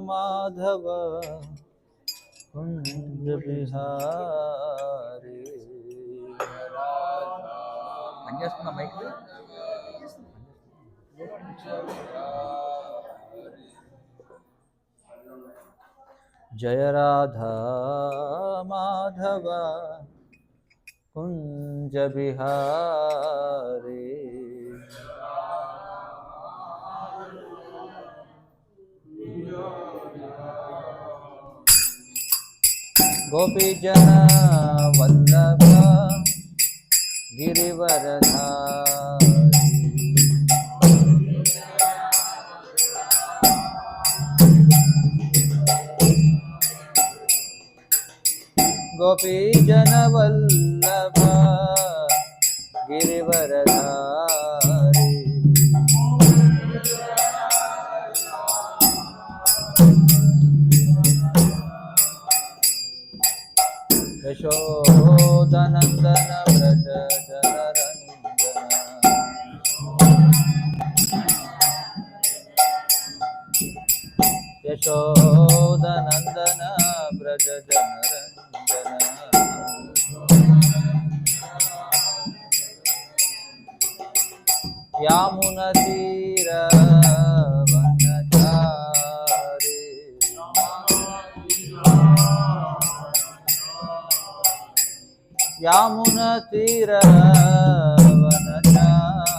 माधव कुंज बिहारी పనిచేస్తున్నా మైక్ జయ రాధా మాధవ कुंज बिहारी गोपी जन वल्लभ गिरिवरधारी गोपी जन वल्लभ गिरिवरधारी यशोदनंदन व्रज जनरंजन यशोदनंदन व्रज जनरंजन यामुनतीर वनचारी यामुनतीर वनचारी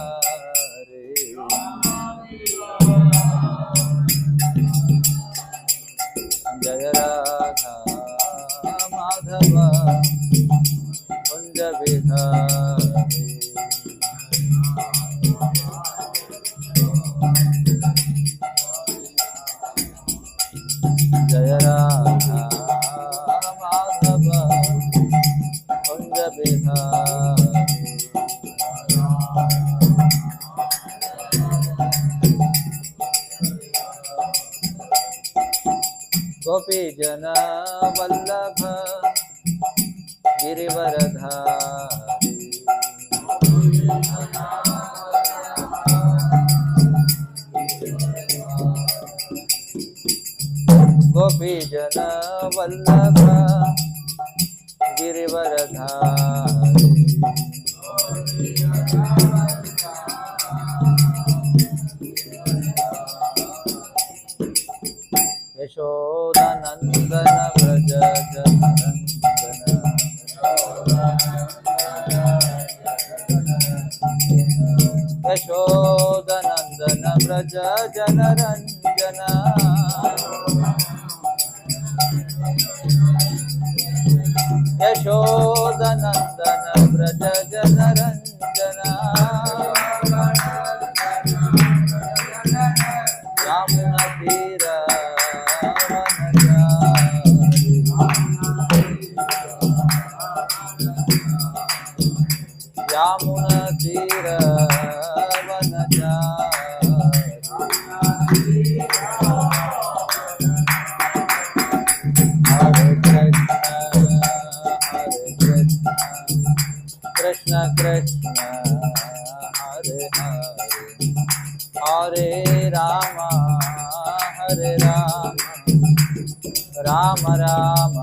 जय राधा माधव कुंज बिहारी जय राधा माधव कुंज बिहारी गोपी जन वल्लभ गिरिवरधारी गोपी जन वल्लभ गिरिवरधारी यशोदनंदन व्रज जनरंजन यशोदनंदन व्रज जनरंजन यशोदनंदन व्रज जनरंजन यामुनतीर यामुनतीर वनचारी हरे कृष्ण कृष्ण हरे हरे हरे राम राम राम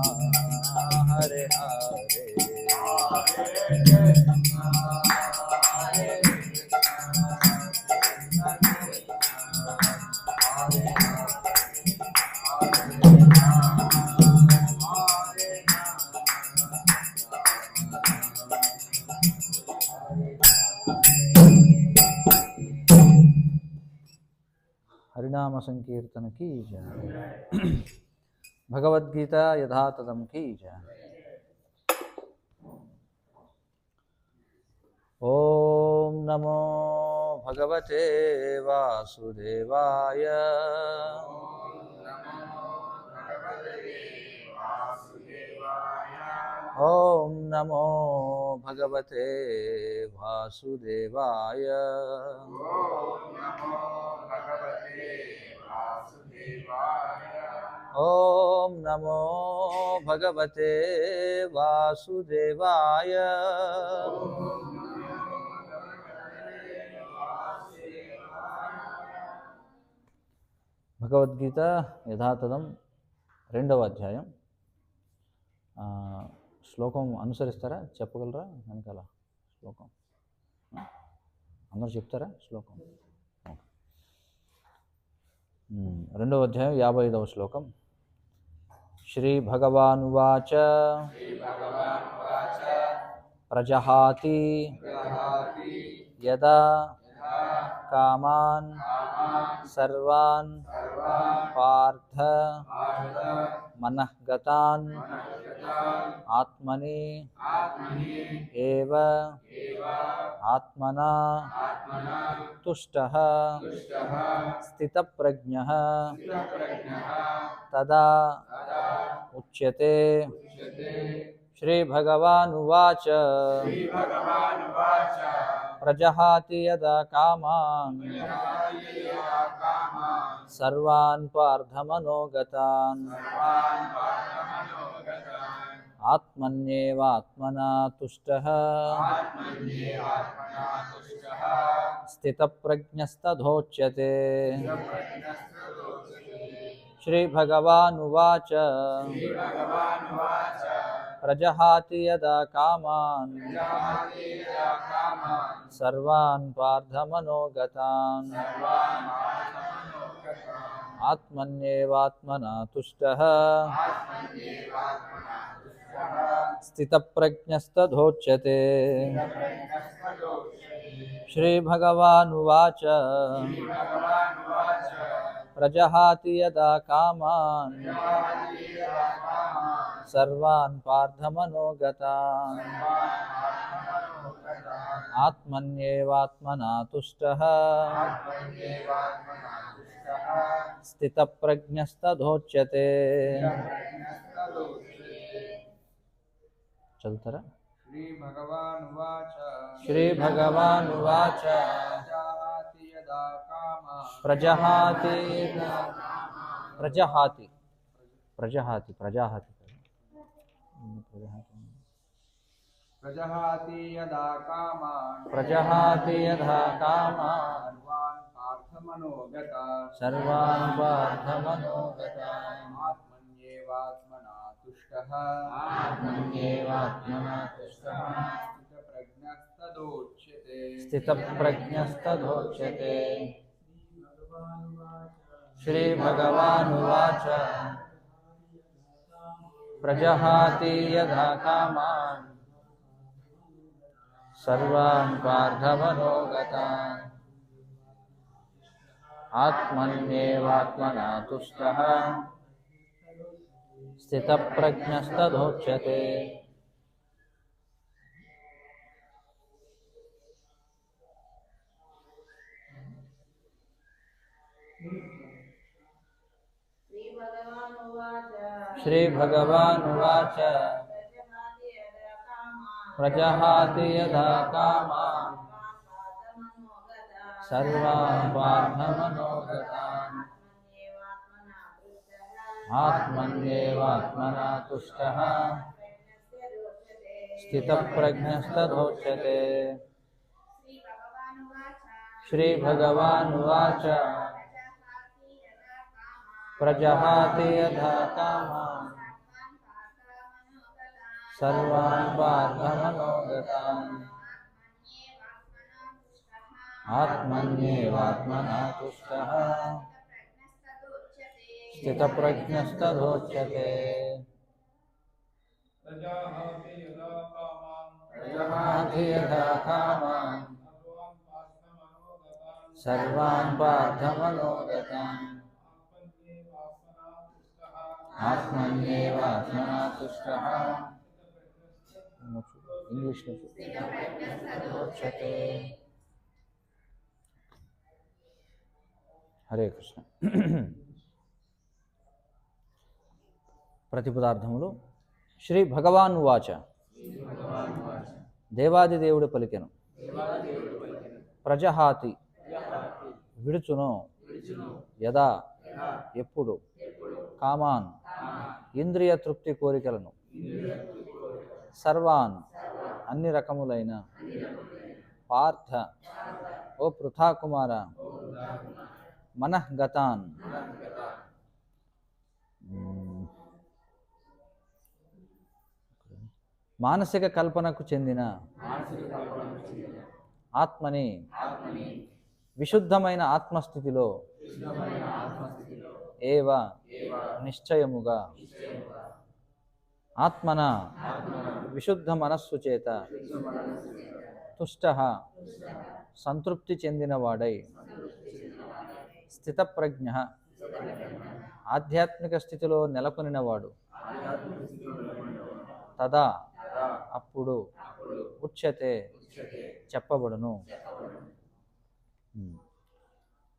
हरे हरे हरिनाम संकीर्तन की जय। भगवद गीता यथातथम की जय। ओम नमो भगवते वासुदेवाय ओम नमो भगवते वासुदेवाय ओम नमो भगवते वासुदेवाय భగవద్గీత యథాతథం 2వ అధ్యాయం. శ్లోకం అనుసరిస్తారా? చెప్పగలరా? వెనకాల శ్లోకం అందరూ చెప్తారా? శ్లోకం 2వ అధ్యాయం 55వ శ్లోకం. శ్రీ భగవానువాచ ప్రజహాతి యదా కామాన్ సర్వాన్ పార్థ మనఃగతాన్ ఆత్మని ఏవ ఆత్మనా తుష్టః స్థితప్రజ్ఞః తదా ఉచ్యతే. శ్రీ భగవానువాచ ప్రజహాతి యదా కామాన్ సర్వాన్ పార్థమనోగతాన్ ఆత్మన్యేవాత్మనా తుష్టః స్థితప్రజ్ఞస్తథోచ్యతే. శ్రీ భగవానువాచ ప్రజహాతి యదా కామాన్ సర్వాన్ పార్థమనోగతాన్ ఆత్మన్యేవాత్మనా తుష్టః స్థితప్రజ్ఞస్తథోచ్యతే. శ్రీ భగవానువాచ ప్రజహాతి యదా కామాన్ సర్వాన్ పార్థమనోగతాన్ ఆత్మన్యేవాత్మనా తుష్టః స్థితప్రజ్ఞస్తథోచ్యతే. చదువుతారా? శ్రీ భగవానువాచ ప్రజహాతి ప్రజహాతి ప్రజహాతి ప్రజాహాతి ప్రజహాతి యదా కామాన్ ప్రజహాతి యథా కామాన్ సర్వాన్ సర్వాన్ పార్థమనోగతాన్ పార్థమనోగతాన్ ఆత్మన్యేవాత్మనా తుష్టః ఆత్మన్యేవాత్మనా తుష్టః స్థితప్రజ్ఞస్తదోచ్యతే. స్థితప్రజ్ఞస్తథోచ్యతే. శ్రీ భగవానువాచ ప్రజహాతి యథా కామాన్ సర్వాన్ పార్థమనోగతాన్ ఆత్మన్యేవాత్మనా తుష్టః స్థితప్రజ్ఞస్తథోచ్యతే. శ్రీ భగవానువాచ ప్రజహాతి యదా కామాన్ సర్వాన్ పార్థమనోగతాన్ ఆత్మన్యేవాత్మనా తుష్టః స్థితప్రజ్ఞస్తథోచ్యతే. శ్రీ భగవానువాచ ప్రజహాతి యథా కామాన్ సర్వాన్ పార్థమనోగతాన్ ఆత్మన్యేవాత్మనా తుష్టః స్థితప్రజ్ఞస్తథోచ్యతే. ప్రజహాతి యథా కామాన్ సర్వాన్ పార్థమనోగతాన్ ఆత్మన్యేవాత్మనా తుష్టః ఇంగ్లీష్లో స్థితప్రజ్ఞస్తథోచ్యతే. హరే కృష్ణ. ప్రతిపదార్థములు. శ్రీ భగవానువాచ దేవాదిదేవుడు పలికెను. ప్రజహాతి విడుచును. యదా ఎప్పుడు. కామాన్ ఇంద్రియ తృప్తి కోరికలను. సర్వాన్ అన్ని రకములైన. పార్థ ఓ పృథాకుమార. మనఃగతాన్ మానసిక కల్పనకు చెందిన ఆత్మని విశుద్ధమైన ఆత్మస్థితిలో ఏవ నిశ్చయముగా ఆత్మన విశుద్ధ మనస్సు చేత తుష్ట సంతృప్తి చెందినవాడై స్థితప్రజ్ఞ ఆధ్యాత్మిక స్థితిలో నెలకొనినవాడు తదా అప్పుడు ఉచ్యతే చెప్పబడును.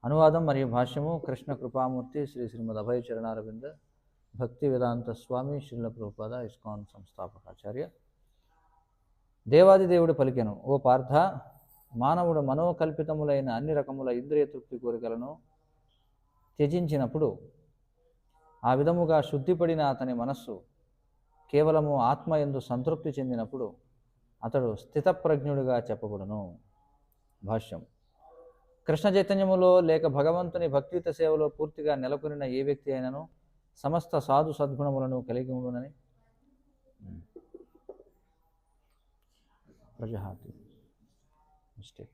అనువాదం మరియు భాష్యము కృష్ణ కృపామూర్తి శ్రీ శ్రీమద్ అభయ చరణారవింద భక్తి వేదాంత స్వామి శ్రీల ప్రభుపాద ఇస్కాన్ సంస్థాపకాచార్య. దేవాది దేవుడు పలికెను, ఓ పార్థ, మానవుడు మనోకల్పితములైన అన్ని రకముల ఇంద్రియ తృప్తి కోరికలను త్యజించినప్పుడు, ఆ విధముగా శుద్ధిపడిన అతని మనస్సు కేవలము ఆత్మయందు సంతృప్తి చెందినప్పుడు అతడు స్థితప్రజ్ఞుడిగా చెప్పబడును. భాష్యం. కృష్ణ చైతన్యములో లేక భగవంతుని భక్తియుత సేవలో పూర్తిగా నెలకొనిన ఏ వ్యక్తి అయినను సమస్త సాధు సద్గుణములను కలిగి ఉండునని ప్రజహాతి మిస్టేక్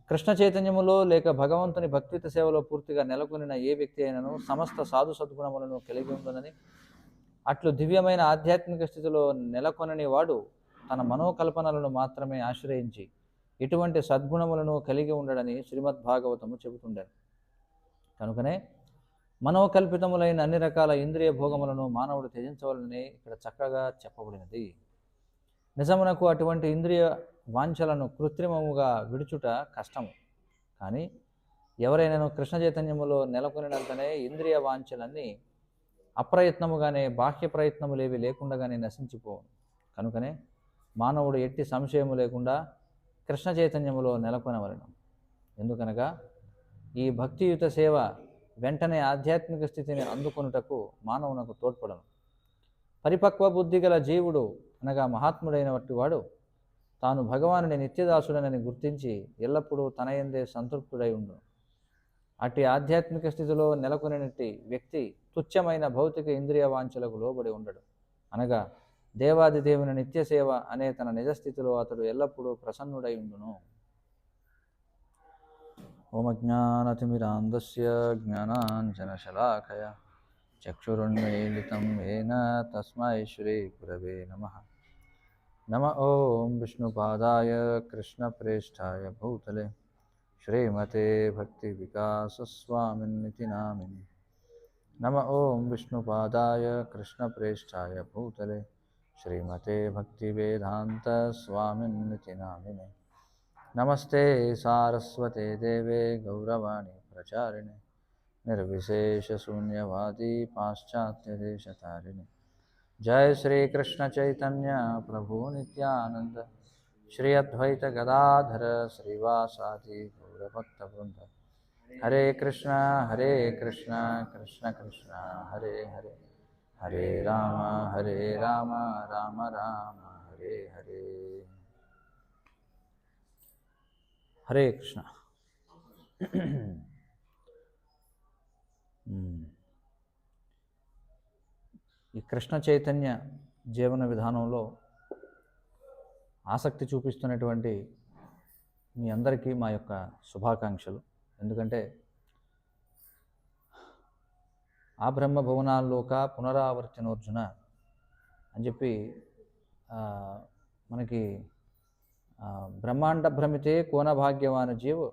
కృష్ణ చైతన్యములో లేక భగవంతుని భక్తియుత సేవలో పూర్తిగా నెలకొనిన ఏ వ్యక్తి అయినను సమస్త సాధు సద్గుణములను కలిగి ఉండునని, అట్లు దివ్యమైన ఆధ్యాత్మిక స్థితిలో నెలకొనని వాడు తన మనోకల్పనలను మాత్రమే ఆశ్రయించి ఇటువంటి సద్గుణములను కలిగి ఉండడని శ్రీమద్భాగవతము చెబుతుండారు. కనుకనే మనోకల్పితములైన అన్ని రకాల ఇంద్రియ భోగములను మానవుడు త్యజించవలనని ఇక్కడ చక్కగా చెప్పబడినది. నిజమునకు అటువంటి ఇంద్రియ వాంఛలను కృత్రిమముగా విడుచుట కష్టము. కానీ ఎవరైనాను కృష్ణ చైతన్యములో నెలకొనినంతనే ఇంద్రియ వాంఛలన్నీ అప్రయత్నముగానే, బాహ్య ప్రయత్నములేవి లేకుండానే నశించిపోవు. కనుకనే మానవుడు ఎట్టి సంశయము లేకుండా కృష్ణ చైతన్యములో నెలకొనవలెను. ఎందుకనగా ఈ భక్తియుత సేవ వెంటనే ఆధ్యాత్మిక స్థితిని అందుకొనుటకు మానవునకు తోడ్పడను. పరిపక్వ బుద్ధి గల జీవుడు అనగా మహాత్ముడైన వాడు తాను భగవానుని నిత్యదాసుడనని గుర్తించి ఎల్లప్పుడూ తన యందే సంతృప్తుడై ఉండును. అట్టి ఆధ్యాత్మిక స్థితిలో నెలకొనినట్టి వ్యక్తి తుచ్చమైన భౌతిక ఇంద్రియ వాంఛలకు లోబడి ఉండడు. అనగా దేవాది దేవుని నిత్య సేవ అనే తన నిజస్థితిలో అతడు ఎల్లప్పుడూ ప్రసన్నుడై ఉండును. ఓం అజ్ఞానతిమిరాంధస్య జ్ఞానాంజనశలాకయ చక్షురున్మీలితం ఏన తస్మై శ్రీ గురవే నమః. నమ ఓం విష్ణుపాదాయ కృష్ణప్రేష్ఠాయ భూతలే శ్రీమతే భక్తి వికాసస్వామిన్నితి నామిని. నమ ఓం విష్ణుపాదాయ కృష్ణప్రేష్ఠాయ భూతలే శ్రీమతే భక్తి వేదాంత స్వామిన్నితి నామిని. నమస్తే సారస్వతే దేవే గౌరవాణి ప్రచారిణి నిర్విశేష శూన్యవాది పాశ్చాత్యదేశతారిణి. జయ శ్రీ కృష్ణ చైతన్య ప్రభు నిత్యానంద శ్రీ అద్వైత గదాధర శ్రీవాసాది గౌరభక్త బృంద. హరే కృష్ణ కృష్ణ కృష్ణ హరే హరే, హరే రామ రామ రామ హరే హరే. హరే కృష్ణ. ఈ కృష్ణ చైతన్య జీవన విధానంలో ఆసక్తి చూపిస్తున్నటువంటి మీ అందరికీ మా యొక్క శుభాకాంక్షలు. ఎందుకంటే ఆ బ్రహ్మ భువనాల్లోక పునరావర్తనోర్జున అని చెప్పి మనకి బ్రహ్మాండ భ్రమితే కోన భాగ్యవాన జీవ్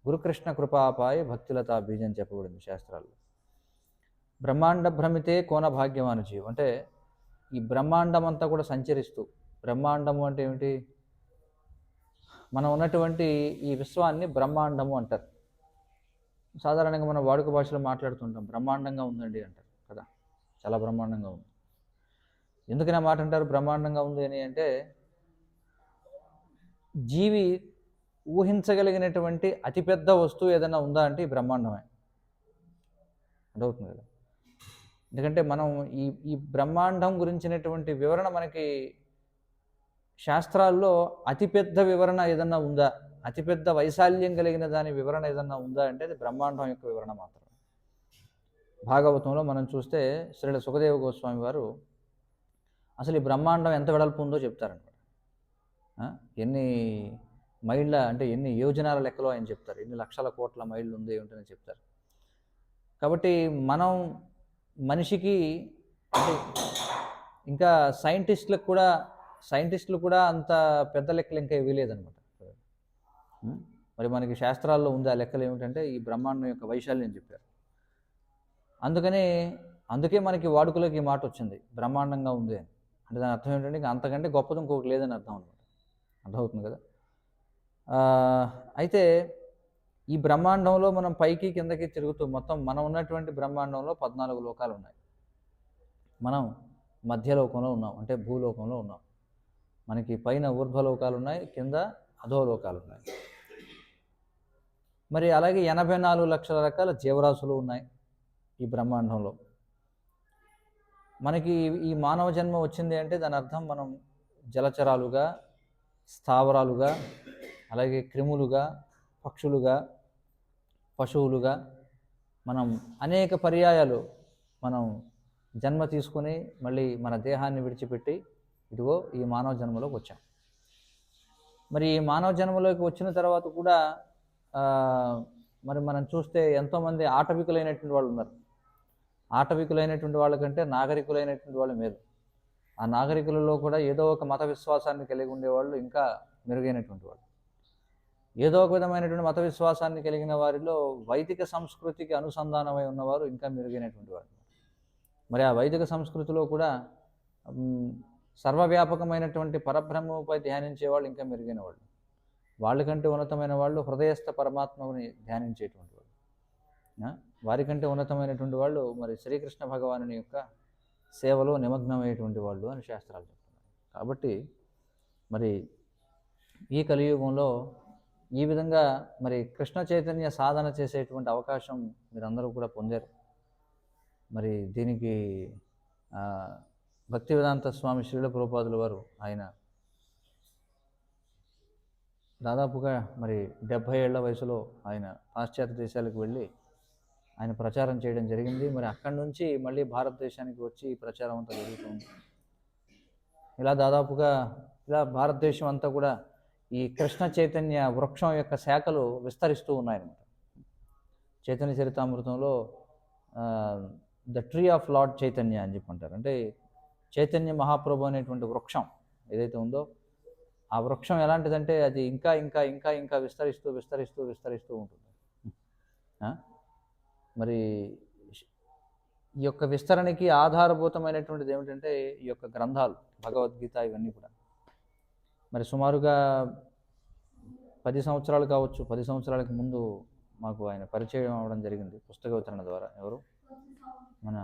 గురుకృష్ణ కృపాపాయ భక్తిలతా బీజం చెప్పబడింది శాస్త్రాల్లో. బ్రహ్మాండ భ్రమితే కోన భాగ్యవాన జీవ్ అంటే ఈ బ్రహ్మాండం అంతా కూడా సంచరిస్తూ, బ్రహ్మాండము అంటే ఏమిటి? మనం ఉన్నటువంటి ఈ విశ్వాన్ని బ్రహ్మాండము అంటారు. సాధారణంగా మనం వాడుక భాషలో మాట్లాడుతుంటాం, బ్రహ్మాండంగా ఉందండి అంటారు కదా, చాలా బ్రహ్మాండంగా ఉంది. ఎందుకని ఆ మాట అంటారు బ్రహ్మాండంగా ఉంది అని అంటే, జీవి ఊహించగలిగినటువంటి అతిపెద్ద వస్తువు ఏదైనా ఉందా అంటే ఈ బ్రహ్మాండమే అర్థమవుతుంది కదా. ఎందుకంటే మనం ఈ బ్రహ్మాండం గురించినటువంటి వివరణ మనకి శాస్త్రాల్లో అతిపెద్ద వివరణ ఏదన్నా ఉందా, అతిపెద్ద వైశాల్యం కలిగిన దాని వివరణ ఏదన్నా ఉందా అంటే అది బ్రహ్మాండం యొక్క వివరణ మాత్రమే. భాగవతంలో మనం చూస్తే శ్రీల సుఖదేవ గోస్వామి వారు అసలు ఈ బ్రహ్మాండం ఎంత వెడల్పు ఉందో చెప్తారనమాట. ఎన్ని మైళ్ళ అంటే ఎన్ని యోజనాల లెక్కలో ఆయన చెప్తారు, ఎన్ని లక్షల కోట్ల మైళ్ళు ఉంది ఏమిటని చెప్తారు. కాబట్టి మనం మనిషికి అంటే ఇంకా సైంటిస్టులు కూడా అంత పెద్ద లెక్కలు ఇంకా ఇవ్వలేదనమాట. మరి మనకి శాస్త్రాల్లో ఉంది ఆ లెక్కలు ఏమిటంటే ఈ బ్రహ్మాండం యొక్క వైశాల్యం చెప్పారు. అందుకే మనకి వాడుకలోకి ఈ మాట వచ్చింది, బ్రహ్మాండంగా ఉంది అని. అంటే దాని అర్థం ఏంటంటే ఇంకా అంతకంటే గొప్పది ఇంకొకటి లేదని అర్థం అనమాట. అర్థమవుతుంది కదా. అయితే ఈ బ్రహ్మాండంలో మనం పైకి కిందకి తిరుగుతూ మొత్తం మనం ఉన్నటువంటి బ్రహ్మాండంలో 14 లోకాలు ఉన్నాయి. మనం మధ్యలోకంలో ఉన్నాం, అంటే భూలోకంలో ఉన్నాం. మనకి పైన ఊర్ధ్వలోకాలు ఉన్నాయి, కింద అధోలోకాలు ఉన్నాయి. మరి అలాగే 84 లక్షల రకాల జీవరాశులు ఉన్నాయి ఈ బ్రహ్మాండంలో. మనకి ఈ మానవ జన్మ వచ్చింది అంటే దాని అర్థం మనం జలచరాలుగా, స్థావరాలుగా, అలాగే క్రిములుగా, పక్షులుగా, పశువులుగా మనం అనేక పర్యాయాలు మనం జన్మ తీసుకుని మళ్ళీ మన దేహాన్ని విడిచిపెట్టి ఇదిగో ఈ మానవ జన్మలోకి వచ్చాం. మరి ఈ మానవ జన్మలోకి వచ్చిన తర్వాత కూడా మరి మనం చూస్తే ఎంతోమంది ఆటవికులైనటువంటి వాళ్ళు ఉన్నారు. ఆటవికులైనటువంటి వాళ్ళకంటే నాగరికులైనటువంటి వాళ్ళు మేలు. ఆ నాగరికులలో కూడా ఏదో ఒక మత విశ్వాసాన్ని కలిగి ఉండేవాళ్ళు ఇంకా మెరుగైనటువంటి వాళ్ళు. ఏదో ఒక విధమైనటువంటి మత విశ్వాసాన్ని కలిగిన వారిలో వైదిక సంస్కృతికి అనుసంధానమై ఉన్నవారు ఇంకా మెరుగైనటువంటి వాళ్ళు. మరి ఆ వైదిక సంస్కృతిలో కూడా సర్వవ్యాపకమైనటువంటి పరబ్రహ్మపై ధ్యానించే వాళ్ళు ఇంకా మెరుగైన వాళ్ళు. వాళ్ళకంటే ఉన్నతమైన వాళ్ళు హృదయస్థ పరమాత్మని ధ్యానించేటువంటి వాళ్ళు. వారికంటే ఉన్నతమైనటువంటి వాళ్ళు మరి శ్రీకృష్ణ భగవానుని యొక్క సేవలో నిమగ్నమయ్యేటువంటి వాళ్ళు అని శాస్త్రాలు చెప్తున్నారు. కాబట్టి మరి ఈ కలియుగంలో ఈ విధంగా మరి కృష్ణ చైతన్య సాధన చేసేటువంటి అవకాశం మీరందరూ కూడా పొందారు. మరి దీనికి భక్తివేదాంత స్వామి శ్రీల ప్రభుపాదుల వారు ఆయన దాదాపుగా మరి 70 ఏళ్ల వయసులో ఆయన పాశ్చాత్య దేశాలకు వెళ్ళి ఆయన ప్రచారం చేయడం జరిగింది. మరి అక్కడి నుంచి మళ్ళీ భారతదేశానికి వచ్చి ప్రచారం అంతా జరుగుతుంది. ఇలా భారతదేశం అంతా కూడా ఈ కృష్ణ చైతన్య వృక్షం యొక్క శాఖలు విస్తరిస్తూ ఉన్నాయన్నమాట. చైతన్య చరితామృతంలో the tree of lord Chaitanya అని చెప్పంటారు. అంటే చైతన్య మహాప్రభు అనేటువంటి వృక్షం ఏదైతే ఉందో ఆ వృక్షం ఎలాంటిదంటే అది ఇంకా ఇంకా ఇంకా ఇంకా విస్తరిస్తూ విస్తరిస్తూ విస్తరిస్తూ ఉంటుంది. మరి ఈ యొక్క విస్తరణకి ఆధారభూతమైనటువంటిది ఏమిటంటే ఈ యొక్క గ్రంథాలు, భగవద్గీత, ఇవన్నీ కూడా. మరి సుమారుగా 10 సంవత్సరాలు కావచ్చు, 10 సంవత్సరాలకు ముందు మాకు ఆయన పరిచయం అవ్వడం జరిగింది పుస్తక వితరణ ద్వారా. ఎవరు? మన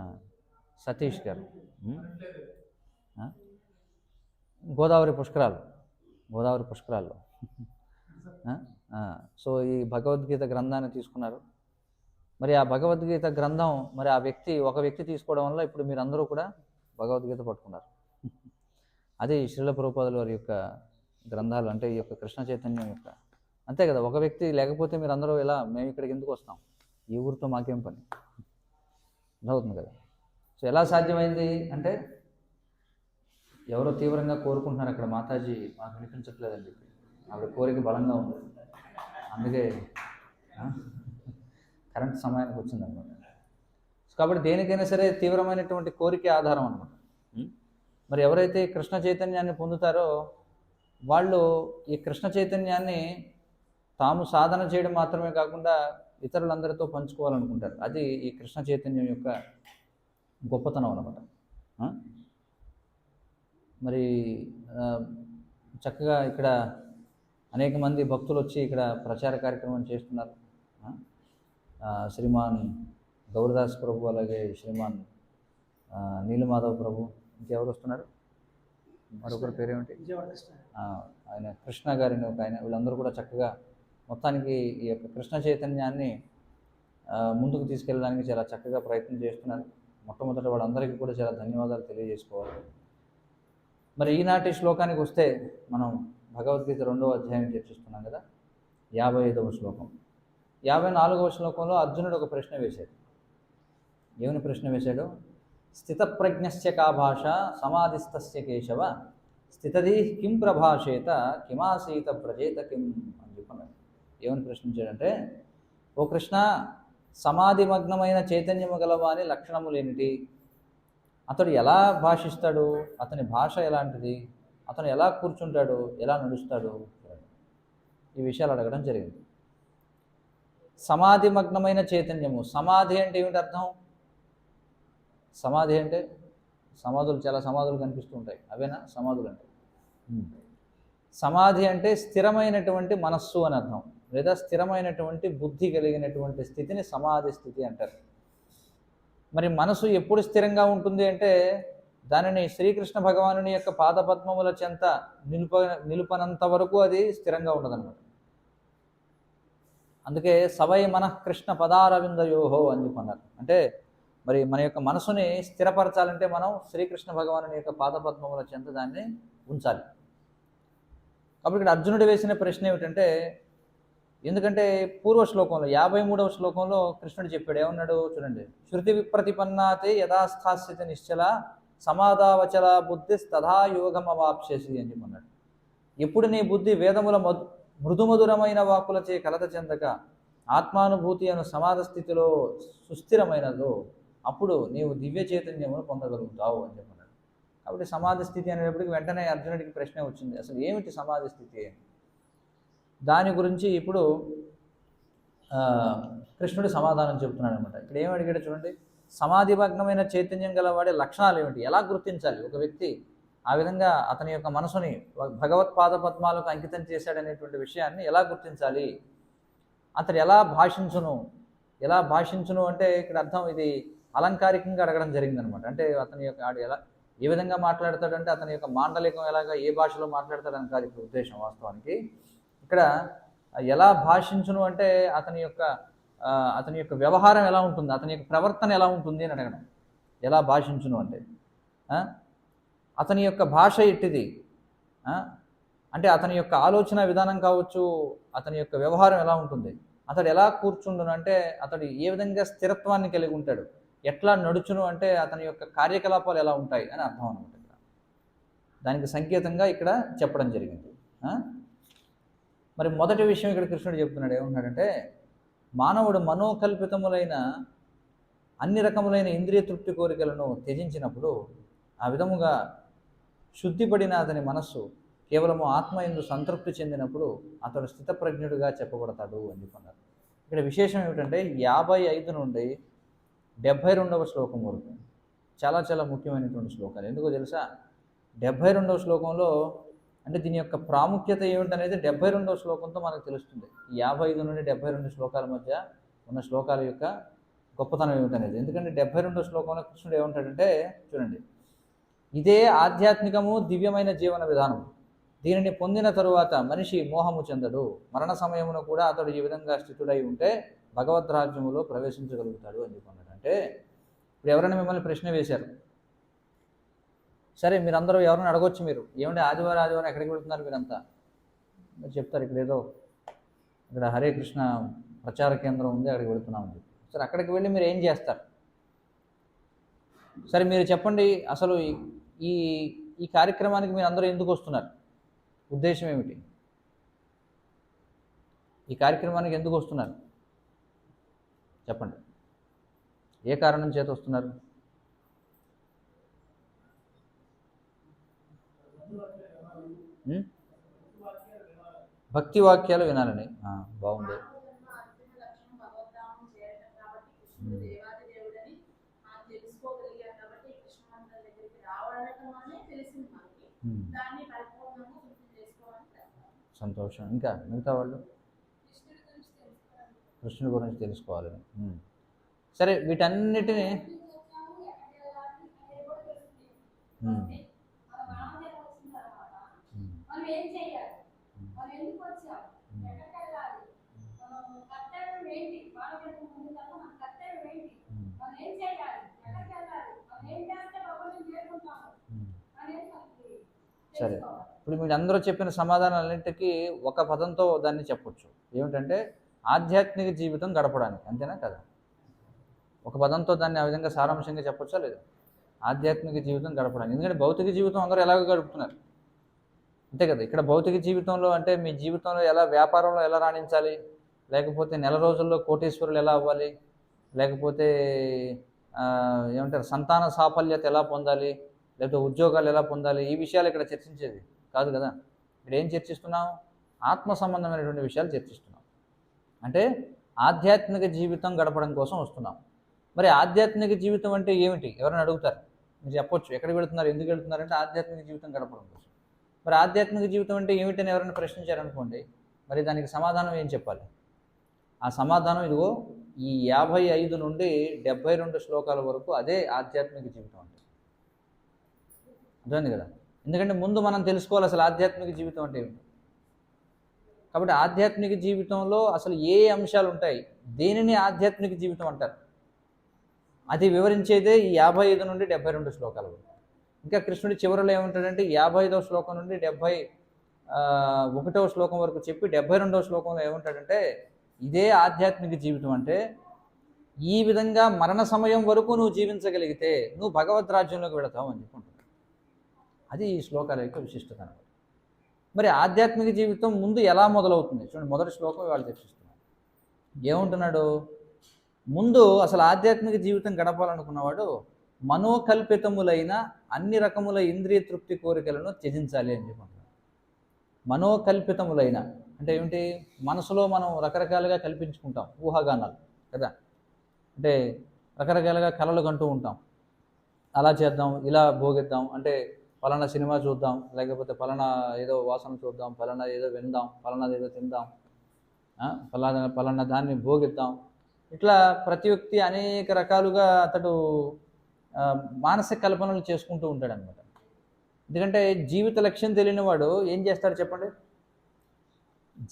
సతీష్ గారు. గోదావరి పుష్కరాల్లో సో ఈ భగవద్గీత గ్రంథాన్ని తీసుకున్నారు. మరి ఆ భగవద్గీత గ్రంథం మరి ఒక వ్యక్తి తీసుకోవడం వల్ల ఇప్పుడు మీరందరూ కూడా భగవద్గీత పట్టుకున్నారు. అది శ్రీల ప్రభుపాదుల వారి యొక్క గ్రంథాలు, అంటే ఈ యొక్క కృష్ణ చైతన్యం యొక్క. అంతే కదా, ఒక వ్యక్తి లేకపోతే మీరందరూ మేము ఇక్కడికి ఎందుకు వస్తాం, ఈ ఊరితో మాకేం పని అవుతుంది కదా. సో ఎలా సాధ్యమైంది అంటే ఎవరో తీవ్రంగా కోరుకుంటున్నారు అక్కడ, మాతాజీ మాకు వినిపించట్లేదని చెప్పి. ఆవిడ కోరిక బలంగా ఉంది, అందుకే కరెంట్ సమయానికి వచ్చిందన్నమాట. కాబట్టి దేనికైనా సరే తీవ్రమైనటువంటి కోరికే ఆధారం అన్నమాట. మరి ఎవరైతే కృష్ణ చైతన్యాన్ని పొందుతారో వాళ్ళు ఈ కృష్ణ చైతన్యాన్ని తాము సాధన చేయడం మాత్రమే కాకుండా ఇతరులందరితో పంచుకోవాలనుకుంటారు. అది ఈ కృష్ణ చైతన్యం యొక్క గొప్పతనం అన్నమాట. మరి చక్కగా ఇక్కడ అనేక మంది భక్తులు వచ్చి ఇక్కడ ప్రచార కార్యక్రమం చేస్తున్నారు. శ్రీమాన్ గౌరదాస్ ప్రభు, అలాగే శ్రీమాన్ నీలమాధవ్ ప్రభు, ఇంకెవరు వస్తున్నారు, మరొకరి పేరేమిటి, ఆయన కృష్ణ గారిని ఒక ఆయన, వీళ్ళందరూ కూడా చక్కగా మొత్తానికి ఈ యొక్క కృష్ణ చైతన్యాన్ని ముందుకు తీసుకెళ్ళడానికి చాలా చక్కగా ప్రయత్నం చేస్తున్నారు. మొట్టమొదట వాళ్ళందరికీ కూడా చాలా ధన్యవాదాలు తెలియజేసుకోవాలి. మరి ఈనాటి శ్లోకానికి వస్తే మనం భగవద్గీత 2వ అధ్యాయం చర్చిస్తున్నాం కదా. 55వ శ్లోకం. 54వ శ్లోకంలో అర్జునుడు ఒక ప్రశ్న వేశాడు. ఏమని ప్రశ్న వేశాడు? స్థితప్రజ్ఞస్య కా భాష సమాధిస్థస్య కేశవ స్థితది కిం ప్రభాషేత కిమాసీత ప్రజేత కిం అని చెప్పన్నాడు. ఏమని ప్రశ్నించాడంటే, ఓ కృష్ణ, సమాధిమగ్నమైన చైతన్యము గలవాని లక్షణములేమిటి? అతడు ఎలా భాషిస్తాడు? అతని భాష ఎలాంటిది? అతను ఎలా కూర్చుంటాడు? ఎలా నడుస్తాడు? ఈ విషయాలు అడగడం జరిగింది. సమాధిమగ్నమైన చైతన్యము, సమాధి అంటే ఏమిటి అర్థం? సమాధి అంటే సమాధులు, చాలా సమాధులు కనిపిస్తూ ఉంటాయి, అవేనా సమాధులు అంటే? సమాధి అంటే స్థిరమైనటువంటి మనస్సు అని అర్థం, లేదా స్థిరమైనటువంటి బుద్ధి కలిగినటువంటి స్థితిని సమాధి స్థితి అంటారు. మరి మనసు ఎప్పుడు స్థిరంగా ఉంటుంది అంటే దానిని శ్రీకృష్ణ భగవానుని యొక్క పాదపద్మముల చెంత నిలుపనంత వరకు అది స్థిరంగా ఉండదన్నమాట. అందుకే సవై మనః కృష్ణ పదారవిందయోహో అని చెప్పన్నారు. అంటే మరి మన యొక్క మనసుని స్థిరపరచాలంటే మనం శ్రీకృష్ణ భగవానుని యొక్క పాదపద్మముల చెంత దాన్ని ఉంచాలి. కాబట్టి ఇక్కడ అర్జునుడు వేసిన ప్రశ్న ఏమిటంటే, ఎందుకంటే పూర్వ శ్లోకంలో 53వ శ్లోకంలో కృష్ణుడు చెప్పాడు, ఏమన్నాడు చూడండి, శృతి విప్రతిపన్నాతే యథాస్థాస్యతి నిశ్చల సమాధావచల బుద్ధి తథా యోగం అవాప్స్యసి అని చెప్పన్నాడు. ఎప్పుడు నీ బుద్ధి వేదముల మృదుమధురమైన వాక్కులచే కలత చెందక ఆత్మానుభూతి అను సమాధ స్థితిలో సుస్థిరమైనదో అప్పుడు నీవు దివ్య చైతన్యమును పొందగలుగుతావు అని చెప్పన్నాడు. కాబట్టి సమాధి స్థితి అనేటప్పటికి వెంటనే అర్జునుడికి ప్రశ్న వచ్చింది, అసలు ఏమిటి సమాధి స్థితి అని. దాని గురించి ఇప్పుడు కృష్ణుడు సమాధానం చెబుతున్నాడు అనమాట. ఇక్కడ ఏమి అడిగాడు చూడండి, సమాధిభగ్నమైన చైతన్యం గలవాడే లక్షణాలు ఏమిటి, ఎలా గుర్తించాలి ఒక వ్యక్తి ఆ విధంగా అతని యొక్క మనసుని భగవత్పాద పద్మాలకు అంకితం చేశాడనేటువంటి విషయాన్ని ఎలా గుర్తించాలి, అతడు ఎలా భాషించును అంటే ఇక్కడ అర్థం ఇది అలంకారికంగా అడగడం జరిగిందనమాట. అంటే అతని యొక్క ఎలా ఏ విధంగా మాట్లాడతాడంటే అతని యొక్క మాండలికం ఎలాగా ఏ భాషలో మాట్లాడతాడని కాదు ఇప్పుడు ఉద్దేశం. వాస్తవానికి ఇక్కడ ఎలా భాషించును అంటే అతని యొక్క వ్యవహారం ఎలా ఉంటుంది, అతని యొక్క ప్రవర్తన ఎలా ఉంటుంది అని అడగడం. ఎలా భాషించును అంటే అతని యొక్క భాష ఎట్టిది అంటే అతని యొక్క ఆలోచన విధానం కావచ్చు, అతని యొక్క వ్యవహారం ఎలా ఉంటుంది, అతడు ఎలా కూర్చుండును అంటే అతడు ఏ విధంగా స్థిరత్వాన్ని కలిగి ఉంటాడు, ఎట్లా నడుచును అంటే అతని యొక్క కార్యకలాపాలు ఎలా ఉంటాయి అని అర్థం అనమాట. ఇక్కడ దానికి సంకేతంగా ఇక్కడ చెప్పడం జరిగింది. మరి మొదటి విషయం ఇక్కడ కృష్ణుడు చెప్తున్నాడు, ఏమంటున్నాడంటే మానవుడు మనోకల్పితములైన అన్ని రకములైన ఇంద్రియ తృప్తి కోరికలను త్యజించినప్పుడు ఆ విధముగా శుద్ధిపడిన అతని మనస్సు కేవలము ఆత్మయందు సంతృప్తి చెందినప్పుడు అతడు స్థితప్రజ్ఞుడిగా చెప్పబడతాడు అని చెప్పన్నారు. ఇక్కడ విశేషం ఏమిటంటే 55 నుండి 72వ శ్లోకం వరకు చాలా చాలా ముఖ్యమైనటువంటి శ్లోకాలు. ఎందుకో తెలుసా, 72వ శ్లోకంలో అంటే దీని యొక్క ప్రాముఖ్యత ఏమిటనేది 72వ శ్లోకంతో మనకు తెలుస్తుంది. 55 నుండి 72 శ్లోకాల మధ్య ఉన్న శ్లోకాల యొక్క గొప్పతనం ఏమిటనేది. ఎందుకంటే 72వ శ్లోకంలో కృష్ణుడు ఏమంటాడంటే చూడండి, ఇదే ఆధ్యాత్మికము దివ్యమైన జీవన విధానం, దీనిని పొందిన తరువాత మనిషి మోహము చెందడు, మరణ సమయమున కూడా అతడు ఈ విధంగా స్థితుడై ఉంటే భగవద్రాజ్యములో ప్రవేశించగలుగుతాడు అని చెప్పన్నాడు. అంటే ఇప్పుడు ఎవరైనా మిమ్మల్ని ప్రశ్న వేశారు, సరే మీరందరూ ఎవరైనా అడగొచ్చు, మీరు ఏమంటే ఆదివారం ఎక్కడికి వెళ్తున్నారు మీరంతా, మీరు చెప్తారు ఇక్కడ ఏదో ఇక్కడ హరే కృష్ణ ప్రచార కేంద్రం ఉంది అక్కడికి వెళుతున్నామని చెప్పి. సరే అక్కడికి వెళ్ళి మీరు ఏం చేస్తారు? సరే మీరు చెప్పండి, అసలు ఈ కార్యక్రమానికి మీరు అందరూ ఎందుకు వస్తున్నారు, ఉద్దేశం ఏమిటి, ఈ కార్యక్రమానికి ఎందుకు వస్తున్నారు చెప్పండి, ఏ కారణం చేత వస్తున్నారు? భక్తి వాక్యాలు వినాలని. బాగుంది. సంతోషం. ఇంకా మిగతా వాళ్ళు కృష్ణుడి గురించి తెలుసుకోవాలని. సరే వీటన్నిటినీ సరే ఇప్పుడు మీరు అందరూ చెప్పిన సమాధానాలన్నింటికీ ఒక పదంతో దాన్ని చెప్పొచ్చు, ఏమిటంటే ఆధ్యాత్మిక జీవితం గడపడానికి, అంతేనా కదా? ఒక పదంతో దాన్ని ఆ విధంగా సారాంశంగా చెప్పొచ్చా లేదు? ఆధ్యాత్మిక జీవితం గడపడానికి. ఎందుకంటే భౌతిక జీవితం అందరూ ఎలాగో గడుపుతున్నారు, అంతే కదా. ఇక్కడ భౌతిక జీవితంలో అంటే మీ జీవితంలో ఎలా, వ్యాపారంలో ఎలా రాణించాలి, లేకపోతే నెల రోజుల్లో కోటీశ్వరులు ఎలా అవ్వాలి, లేకపోతే ఏమంటారు సంతాన సాఫల్యత ఎలా పొందాలి, లేకపోతే ఉద్యోగాలు ఎలా పొందాలి, ఈ విషయాలు ఇక్కడ చర్చించేది కాదు కదా. ఇక్కడ ఏం చర్చిస్తున్నాం? ఆత్మ సంబంధమైనటువంటి విషయాలు చర్చిస్తున్నాం. అంటే ఆధ్యాత్మిక జీవితం గడపడం కోసం వస్తున్నాం. మరి ఆధ్యాత్మిక జీవితం అంటే ఏమిటి? ఎవరైనా అడుగుతారు, మీరు చెప్పొచ్చు ఎక్కడికి వెళుతున్నారు, ఎందుకు వెళుతున్నారంటే ఆధ్యాత్మిక జీవితం గడపడం కోసం. మరి ఆధ్యాత్మిక జీవితం అంటే ఏమిటని ఎవరైనా ప్రశ్నించారనుకోండి, మరి దానికి సమాధానం ఏం చెప్పాలి? ఆ సమాధానం ఇదిగో ఈ 55 నుండి 72 శ్లోకాల వరకు అదే ఆధ్యాత్మిక జీవితం అంటే. అర్థమైంది కదా. ఎందుకంటే ముందు మనం తెలుసుకోవాలి అసలు ఆధ్యాత్మిక జీవితం అంటే ఏమిటి. కాబట్టి ఆధ్యాత్మిక జీవితంలో అసలు ఏ అంశాలు ఉంటాయి, దేనిని ఆధ్యాత్మిక జీవితం అంటారు, అది వివరించేదే ఈ 55 నుండి 72 శ్లోకాల వరకు. ఇంకా కృష్ణుడి చివరిలో ఏమంటాడంటే 55వ శ్లోకం నుండి 71వ శ్లోకం వరకు చెప్పి 72వ శ్లోకంలో ఏమంటాడంటే ఇదే ఆధ్యాత్మిక జీవితం అంటే ఈ విధంగా మరణ సమయం వరకు నువ్వు జీవించగలిగితే నువ్వు భగవద్ రాజ్యంలోకి వెళతావు అని చెప్పుకుంటున్నాడు. అది ఈ శ్లోకాల యొక్క విశిష్టత అన్నమాట. మరి ఆధ్యాత్మిక జీవితం ముందు ఎలా మొదలవుతుంది చూడండి, మొదటి శ్లోకం వాళ్ళు చర్చిస్తున్నాడు. ఏముంటున్నాడు? ముందు అసలు ఆధ్యాత్మిక జీవితం గడపాలనుకున్నవాడు మనోకల్పితములైన అన్ని రకముల ఇంద్రియ తృప్తి కోరికలను త్యజించాలి అని చెప్పుకుంటున్నాడు. మనోకల్పితములైన అంటే ఏమిటి? మనసులో మనం రకరకాలుగా కల్పించుకుంటాం, ఊహాగానాలు కదా. అంటే రకరకాలుగా కలలు కంటూ ఉంటాం, అలా చేద్దాం, ఇలా భోగిద్దాం, అంటే పలానా సినిమా చూద్దాం, లేకపోతే పలానా ఏదో వాసన చూద్దాం, పలానా ఏదో విందాం, పలానా ఏదో తిందాం, పలానా దాన్ని భోగిద్దాం. ఇట్లా ప్రతి వ్యక్తి అనేక రకాలుగా అతడు మానసిక కల్పనలు చేసుకుంటూ ఉంటాడు అనమాట. ఎందుకంటే జీవిత లక్ష్యం తెలియనివాడు ఏం చేస్తాడు చెప్పండి?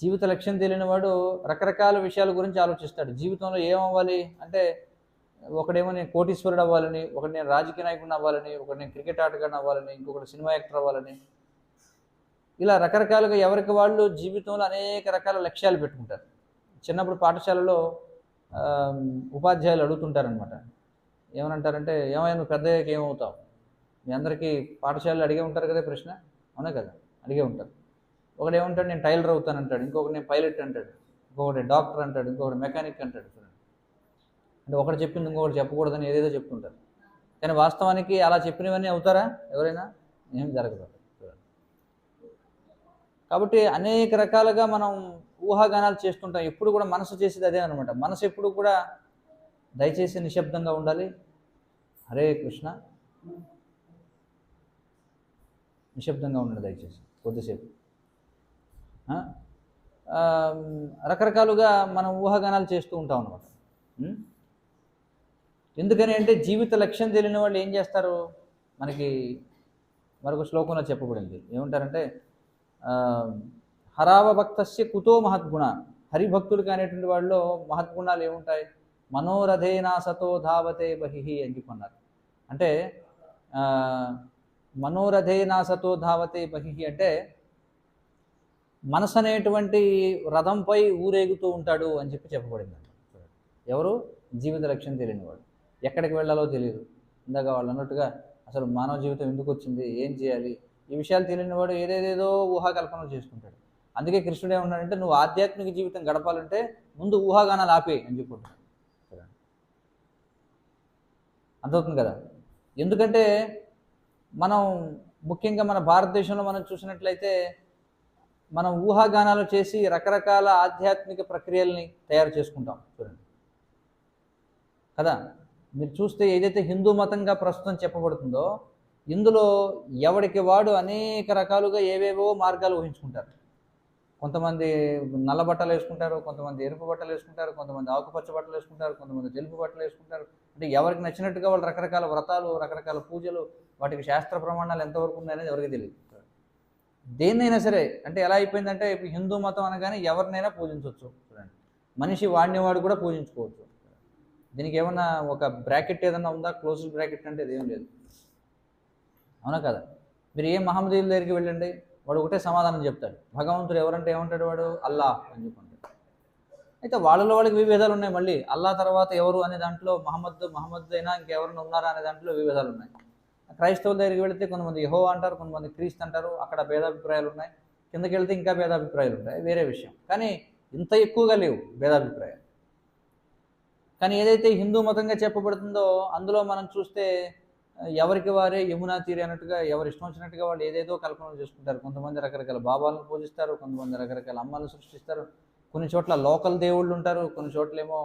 జీవిత లక్ష్యం తెలియనివాడు రకరకాల విషయాల గురించి ఆలోచిస్తాడు. జీవితంలో ఏమవ్వాలి అంటే ఒకడేమో నేను కోటీశ్వరుడు అవ్వాలని, ఒకటి నేను రాజకీయ నాయకుడిని అవ్వాలని, ఒకటి నేను క్రికెట్ ఆటగాడిని అవ్వాలని, ఇంకొకటి సినిమా యాక్టర్ అవ్వాలని, ఇలా రకరకాలుగా ఎవరికి వాళ్ళు జీవితంలో అనేక రకాల లక్ష్యాలు పెట్టుకుంటారు. చిన్నప్పుడు పాఠశాలలో ఉపాధ్యాయులు అడుగుతుంటారనమాట. ఏమనంటారంటే ఏమైనా నువ్వు పెద్దయ్యాక ఏమవుతావు? మీ అందరికీ పాఠశాలలో అడిగే ఉంటారు కదా ప్రశ్న, అవునా కదా, అడిగే ఉంటారు. ఒకడు ఏమంటాడు నేను టైలర్ అవుతానంటాడు, ఇంకొకటి నేను పైలట్ అంటాడు, ఇంకొకటి డాక్టర్ అంటాడు, ఇంకొకటి మెకానిక్ అంటాడు. అంటే ఒకటి చెప్పింది ఇంకొకటి చెప్పకూడదని ఏదేదో చెప్తుంటారు. కానీ వాస్తవానికి అలా చెప్పినవన్నీ అవుతారా ఎవరైనా? ఏం జరగదు. కాబట్టి అనేక రకాలుగా మనం ఊహాగానాలు చేస్తుంటాం. ఎప్పుడు కూడా మనసు చేసేది అదే అనమాట. మనసు ఎప్పుడు కూడా దయచేసి నిశ్శబ్దంగా ఉండాలి. హరే కృష్ణ, నిశ్శబ్దంగా ఉండండి దయచేసి కొద్దిసేపు. రకరకాలుగా మనం ఊహాగానాలు చేస్తూ ఉంటాం అనమాట. ఎందుకని అంటే జీవిత లక్ష్యం తెలియని వాళ్ళు ఏం చేస్తారు? మనకి మరొక శ్లోకంలో చెప్పబడింది, ఏమంటారంటే హరావభక్తస్య కుతో మహద్గుణ. హరిభక్తుడికి అనేటువంటి వాళ్ళలో మహద్గుణాలు ఏముంటాయి? మనోరథేనా సతో ధావతే బహిహి అని చెప్పన్నారు. అంటే మనోరథేనా సతో ధావతే బహిహి అంటే మనసు అనేటువంటి రథంపై ఊరేగుతూ ఉంటాడు అని చెప్పబడింది. ఎవరు? జీవిత లక్ష్యం తెలియనివాడు. ఎక్కడికి వెళ్ళాలో తెలియదు. ఇందాక వాళ్ళు అన్నట్టుగా అసలు మానవ జీవితం ఎందుకు వచ్చింది, ఏం చేయాలి, ఈ విషయాలు తెలియనివాడు ఏదేదేదో ఊహాకల్పనలు చేసుకుంటాడు. అందుకే కృష్ణుడు ఏమన్నాడంటే నువ్వు ఆధ్యాత్మిక జీవితం గడపాలంటే ముందు ఊహాగానాలు ఆపే అని చెప్పుకుంటాడు. అర్థమవుతుంది కదా. ఎందుకంటే మనం ముఖ్యంగా మన భారతదేశంలో మనం చూసినట్లయితే మనం ఊహాగానాలు చేసి రకరకాల ఆధ్యాత్మిక ప్రక్రియల్ని తయారు చేసుకుంటాం చూడండి కదా. మీరు చూస్తే ఏదైతే హిందూ మతంగా ప్రస్తుతం చెప్పబడుతుందో ఇందులో ఎవడికి వాడు అనేక రకాలుగా ఏవేవో మార్గాలు ఊహించుకుంటారు. కొంతమంది నల్ల బట్టలు వేసుకుంటారు, కొంతమంది ఎరుపు బట్టలు వేసుకుంటారు, కొంతమంది ఆకుపచ్చ బట్టలు వేసుకుంటారు, కొంతమంది తెలుపు బట్టలు వేసుకుంటారు. అంటే ఎవరికి నచ్చినట్టుగా వాళ్ళు రకరకాల వ్రతాలు, రకరకాల పూజలు, వాటికి శాస్త్ర ప్రమాణాలు ఎంతవరకు ఉన్నాయనేది ఎవరికి తెలియదు. దేన్నైనా సరే అంటే ఎలా అయిపోయిందంటే ఇప్పుడు హిందూ మతం అనగానే ఎవరినైనా పూజించవచ్చు చూడండి. మనిషి వాడిని వాడు కూడా పూజించుకోవచ్చు. దీనికి ఏమన్నా ఒక బ్రాకెట్ ఏదన్నా ఉందా? క్లోజ్డ్ బ్రాకెట్ అంటే ఇదేం లేదు, అవునా కదా. మీరు ఏ మహమ్మదీయుల దగ్గరికి వెళ్ళండి, వాడు ఒకటే సమాధానం చెప్తాడు. భగవంతుడు ఎవరంటే ఏమంటాడు వాడు? అల్లాహ్ అని చెప్పుకుంటాడు. అయితే వాళ్ళకి విభేదాలు ఉన్నాయి. మళ్ళీ అల్లా తర్వాత ఎవరు అనే దాంట్లో మహమ్మద్ అయినా ఇంకెవరైనా ఉన్నారా అనే దాంట్లో విభేదాలు ఉన్నాయి. క్రైస్తవుల దగ్గరికి వెళితే కొంతమంది యెహోవా అంటారు, కొంతమంది క్రీస్తు అంటారు, అక్కడ భేదాభిప్రాయాలు ఉన్నాయి. కిందకి వెళ్తే ఇంకా భేదాభిప్రాయాలు ఉంటాయి, వేరే విషయం. కానీ ఇంత ఎక్కువగా లేవు భేదాభిప్రాయాలు. కానీ ఏదైతే హిందూ మతంగా చెప్పబడుతుందో అందులో మనం చూస్తే ఎవరికి వారే యమునా తీరి అన్నట్టుగా ఎవరు ఇష్టం వచ్చినట్టుగా వాళ్ళు ఏదేదో కల్పనలు చేసుకుంటారు. కొంతమంది రకరకాల బాబాలను పూజిస్తారు, కొంతమంది రకరకాల అమ్మాలను సృష్టిస్తారు, కొన్ని చోట్ల లోకల్ దేవుళ్ళు ఉంటారు, కొన్ని చోట్ల ఏమో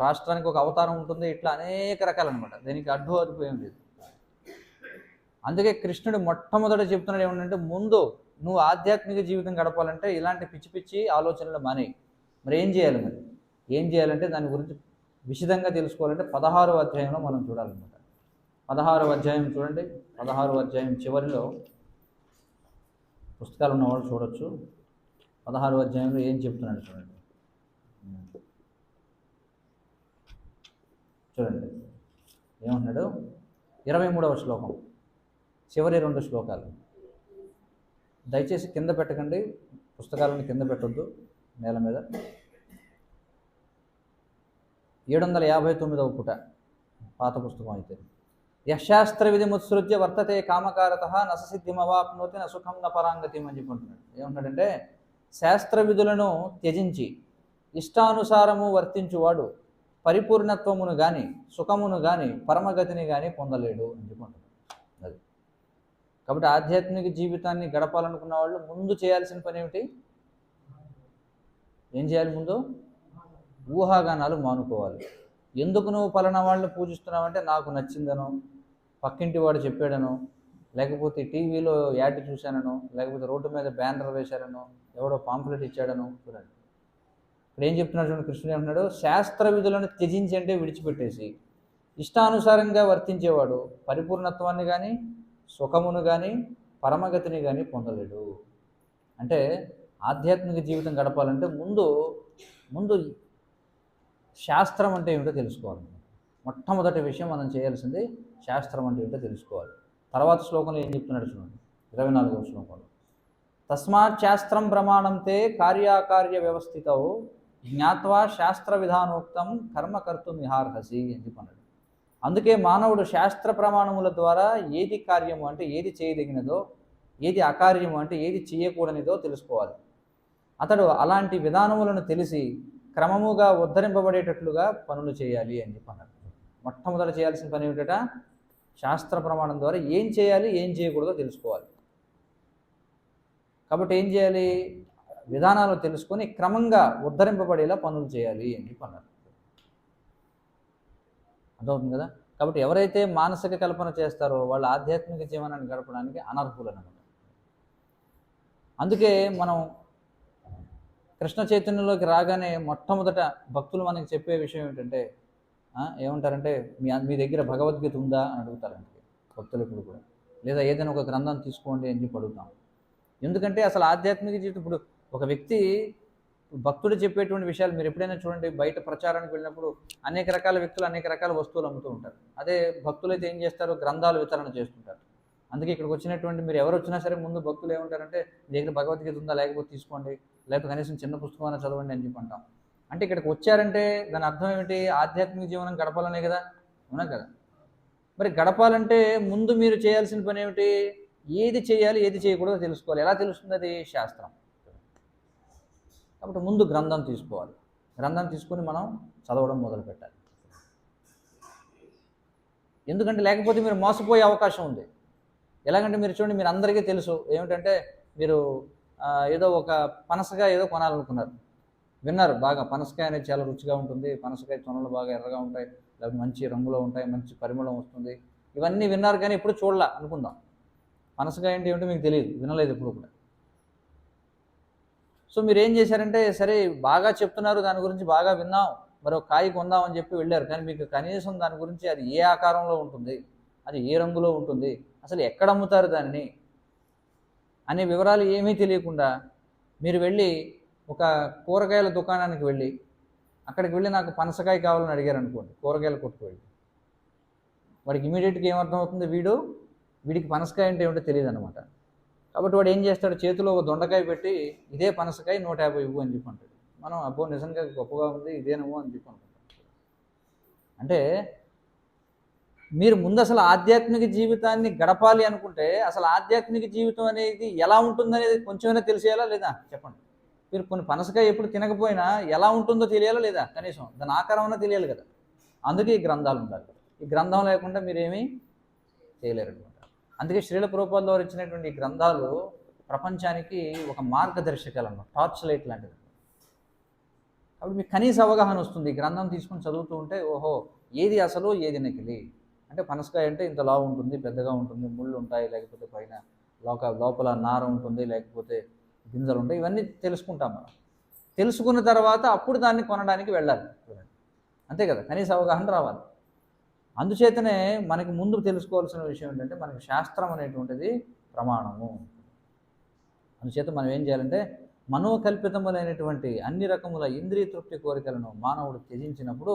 రాష్ట్రానికి ఒక అవతారం ఉంటుంది. ఇట్లా అనేక రకాలు అనమాట. దీనికి అడ్డు ఏం లేదు. అందుకే కృష్ణుడు మొట్టమొదట చెప్తున్నాడు ఏమంటే, ముందు నువ్వు ఆధ్యాత్మిక జీవితం గడపాలంటే ఇలాంటి పిచ్చి పిచ్చి ఆలోచనలు మానేయి. మరి ఏం చేయాలి? మరి ఏం చేయాలంటే దాని గురించి విశదంగా తెలుసుకోవాలంటే 16వ అధ్యాయంలో మనం చూడాలన్నమాట. 16వ అధ్యాయం చూడండి. 16వ అధ్యాయం చివరిలో పుస్తకాలు ఉన్నవాళ్ళు చూడొచ్చు. 16వ అధ్యాయంలో ఏం చెప్తున్నాడు చూడండి. చూడండి ఏమంటున్నాడు. 23వ శ్లోకం, చివరి 2 శ్లోకాలు. దయచేసి కింద పెట్టకండి, పుస్తకాలను కింద పెట్టొద్దు నేల మీద. 759వ పుట పాత పుస్తకం అయితే. యశాస్త్ర విధి ముత్సృజ్య వర్తతే కామకారత నససిద్ధిమవాప్నోతి న సుఖం న పరాంగతి అని చెప్పుకుంటున్నాడు. ఏమంటాడంటే, శాస్త్ర విధులను త్యజించి ఇష్టానుసారము వర్తించువాడు పరిపూర్ణత్వమును కానీ సుఖమును కానీ పరమగతిని కానీ పొందలేడు అని చెప్పుకుంటున్నాడు. అది కాబట్టి ఆధ్యాత్మిక జీవితాన్ని గడపాలనుకున్న వాళ్ళు ముందు చేయాల్సిన పని ఏమిటి? ఏం చేయాలి? ముందు ఊహాగానాలు మానుకోవాలి. ఎందుకు నువ్వు పలానా వాళ్ళని పూజిస్తున్నావంటే నాకు నచ్చిందనో, పక్కింటి వాడు చెప్పాడనో, లేకపోతే టీవీలో యాడ్ చూశాననో, లేకపోతే రోడ్డు మీద బ్యానర్ వేశారనో, ఎవడో పాంప్లెట్ ఇచ్చాడనో. చూడండి ఇప్పుడు ఏం చెప్తున్నాడు చూడండి. కృష్ణుడు ఏమంటున్నాడు, శాస్త్ర విధులను త్యజించి అంటే విడిచిపెట్టేసి ఇష్టానుసారంగా వర్తించేవాడు పరిపూర్ణత్వాన్ని కానీ సుఖమును కానీ పరమగతిని కానీ పొందలేడు. అంటే ఆధ్యాత్మిక జీవితం గడపాలంటే ముందు శాస్త్రం అంటే ఏమిటో తెలుసుకోవాలి. మొట్టమొదటి విషయం మనం చేయాల్సింది శాస్త్రం అంటే ఏమిటో తెలుసుకోవాలి. తర్వాత శ్లోకంలో ఏం చెప్తున్నాడు చూడండి. 24వ శ్లోకంలో, తస్మాత్ శాస్త్రం ప్రమాణంతే కార్యాకార్య వ్యవస్థితౌ జ్ఞాత్వా శాస్త్ర విధానోక్తం కర్మ కర్తుం ఇహార్హసి అని చెప్పన్నాడు. అందుకే మానవుడు శాస్త్ర ప్రమాణముల ద్వారా ఏది కార్యము అంటే ఏది చేయదగినదో, ఏది అకార్యము అంటే ఏది చేయకూడనిదో తెలుసుకోవాలి. అతడు అలాంటి విధానములను తెలిసి క్రమముగా ఉద్ధరింపబడేటట్లుగా పనులు చేయాలి అని చెప్పన్నాడు. మొట్టమొదట చేయాల్సిన పని ఏమిటట? శాస్త్ర ప్రమాణం ద్వారా ఏం చేయాలి ఏం చేయకూడదో తెలుసుకోవాలి. కాబట్టి ఏం చేయాలి? విధానాలు తెలుసుకొని క్రమంగా ఉద్ధరింపబడేలా పనులు చేయాలి అని చెప్పన్నారు. అర్థమవుతుంది కదా? కాబట్టి ఎవరైతే మానసిక కల్పన చేస్తారో వాళ్ళు ఆధ్యాత్మిక జీవనాన్ని గడపడానికి అనర్హులు అన్నమాట. అందుకే మనం కృష్ణ చైతన్యంలోకి రాగానే మొట్టమొదట భక్తులు మనకి చెప్పే విషయం ఏంటంటే, ఏమంటారంటే, మీ దగ్గర భగవద్గీత ఉందా అని అడుగుతారంటే భక్తులు ఇప్పుడు కూడా, లేదా ఏదైనా ఒక గ్రంథం తీసుకోండి అని చెప్పి అడుగుతాం. ఎందుకంటే అసలు ఆధ్యాత్మిక జీవితం, ఇప్పుడు ఒక వ్యక్తి భక్తుడు చెప్పేటువంటి విషయాలు మీరు ఎప్పుడైనా చూడండి, బయట ప్రచారానికి వెళ్ళినప్పుడు అనేక రకాల వ్యక్తులు అనేక రకాల వస్తువులు అమ్ముతూ ఉంటారు. అదే భక్తులైతే ఏం చేస్తారు? గ్రంథాలు వితరణ చేస్తుంటారు. అందుకే ఇక్కడికి వచ్చినటువంటి మీరు ఎవరు వచ్చినా సరే ముందు భక్తులు ఏమంటారంటే, మీ దగ్గర భగవద్గీత ఉందా, లేకపోతే తీసుకోండి, లేకపోతే కనీసం చిన్న పుస్తకం అయినా చదవండి అని చెప్పి అంటాం. అంటే ఇక్కడికి వచ్చారంటే దాని అర్థం ఏమిటి? ఆధ్యాత్మిక జీవనం గడపాలనే కదా, అవునా కదా? మరి గడపాలంటే ముందు మీరు చేయాల్సిన పని ఏమిటి? ఏది చేయాలి ఏది చేయకూడదో తెలుసుకోవాలి. ఎలా తెలుస్తుంది? అది శాస్త్రం. కాబట్టి ముందు గ్రంథం తీసుకోవాలి. గ్రంథం తీసుకొని మనం చదవడం మొదలు పెట్టాలి. ఎందుకంటే లేకపోతే మీరు మోసపోయే అవకాశం ఉంది. ఎలాగంటే మీరు చూడండి, మీరు అందరికీ తెలుసు ఏమిటంటే, మీరు ఏదో ఒక పనసకాయ ఏదో కొనాలనుకున్నారు, విన్నారు బాగా పనసకాయ అనేది చాలా రుచిగా ఉంటుంది, పనసకాయ తొనలు బాగా ఎర్రగా ఉంటాయి, లేకపోతే మంచి రంగులో ఉంటాయి, మంచి పరిమళం వస్తుంది, ఇవన్నీ విన్నారు కానీ ఎప్పుడు చూడలే అనుకుందాం. పనసకాయ అంటే ఏమిటో మీకు తెలియదు, వినలేదు ఎప్పుడు కూడా. సో మీరు ఏం చేశారంటే, సరే బాగా చెప్తున్నారు దాని గురించి బాగా విన్నాం, మరి ఒక కాయ కొందాం అని చెప్పి వెళ్ళారు. కానీ మీకు కనీసం దాని గురించి అది ఏ ఆకారంలో ఉంటుంది, అది ఏ రంగులో ఉంటుంది, అసలు ఎక్కడ అమ్ముతారు దాన్ని అనే వివరాలు ఏమీ తెలియకుండా మీరు వెళ్ళి ఒక కూరగాయల దుకాణానికి వెళ్ళి అక్కడికి వెళ్ళి నాకు పనసకాయ కావాలని అడిగారు అనుకోండి, కూరగాయల కొట్టుకు వెళ్ళి, వాడికి ఇమీడియట్గా ఏమర్థం అవుతుంది? వీడికి పనసకాయ అంటే ఏమిటో తెలియదు అనమాట. కాబట్టి వాడు ఏం చేస్తాడు? చేతిలో ఒక దొండకాయ పెట్టి, ఇదే పనసకాయ 150 ఇవ్వు అని చెప్పి అంటాడు. మనం అబ్బో నిజంగా గొప్పగా ఉంది ఇదేనేమో అని చెప్పి అనుకుంటాం. అంటే మీరు ముందు అసలు ఆధ్యాత్మిక జీవితాన్ని గడపాలి అనుకుంటే అసలు ఆధ్యాత్మిక జీవితం అనేది ఎలా ఉంటుందనేది కొంచెమైనా తెలిసేయాలా లేదా చెప్పండి. మీరు కొన్ని పనసకాయ ఎప్పుడు తినకపోయినా ఎలా ఉంటుందో తెలియాలా లేదా, కనీసం దాని ఆకారం అన్నా తెలియాలి కదా. అందుకే ఈ గ్రంథాలు ఉండాలి. ఈ గ్రంథం లేకుండా మీరేమీ చేయలేరు అనమాట. అందుకే శ్రీల ప్రభుపాదుల వారు ఇచ్చినటువంటి ఈ గ్రంథాలు ప్రపంచానికి ఒక మార్గదర్శకాలు అన్నమాట, టార్చ్ లైట్ లాంటిది. కాబట్టి మీకు కనీస అవగాహన వస్తుంది. ఈ గ్రంథం తీసుకుని చదువుతూ ఉంటే ఓహో ఏది అసలు ఏది నకిలీ. అంటే పనసకాయ అంటే ఇంత లావు ఉంటుంది, పెద్దగా ఉంటుంది, ముళ్ళు ఉంటాయి, లేకపోతే పైన లోపల నార ఉంటుంది, లేకపోతే గింజలు ఉంటాయి, ఇవన్నీ తెలుసుకుంటాం మనం. తెలుసుకున్న తర్వాత అప్పుడు దాన్ని కొనడానికి వెళ్ళాలి. అంతే కదా, కనీస అవగాహన రావాలి. అందుచేతనే మనకి ముందు తెలుసుకోవాల్సిన విషయం ఏంటంటే మనకి శాస్త్రం అనేటువంటిది ప్రమాణము. అందుచేత మనం ఏం చేయాలంటే మనోకల్పితములైనటువంటి అన్ని రకముల ఇంద్రియ తృప్తి కోరికలను మానవుడు త్యజించినప్పుడు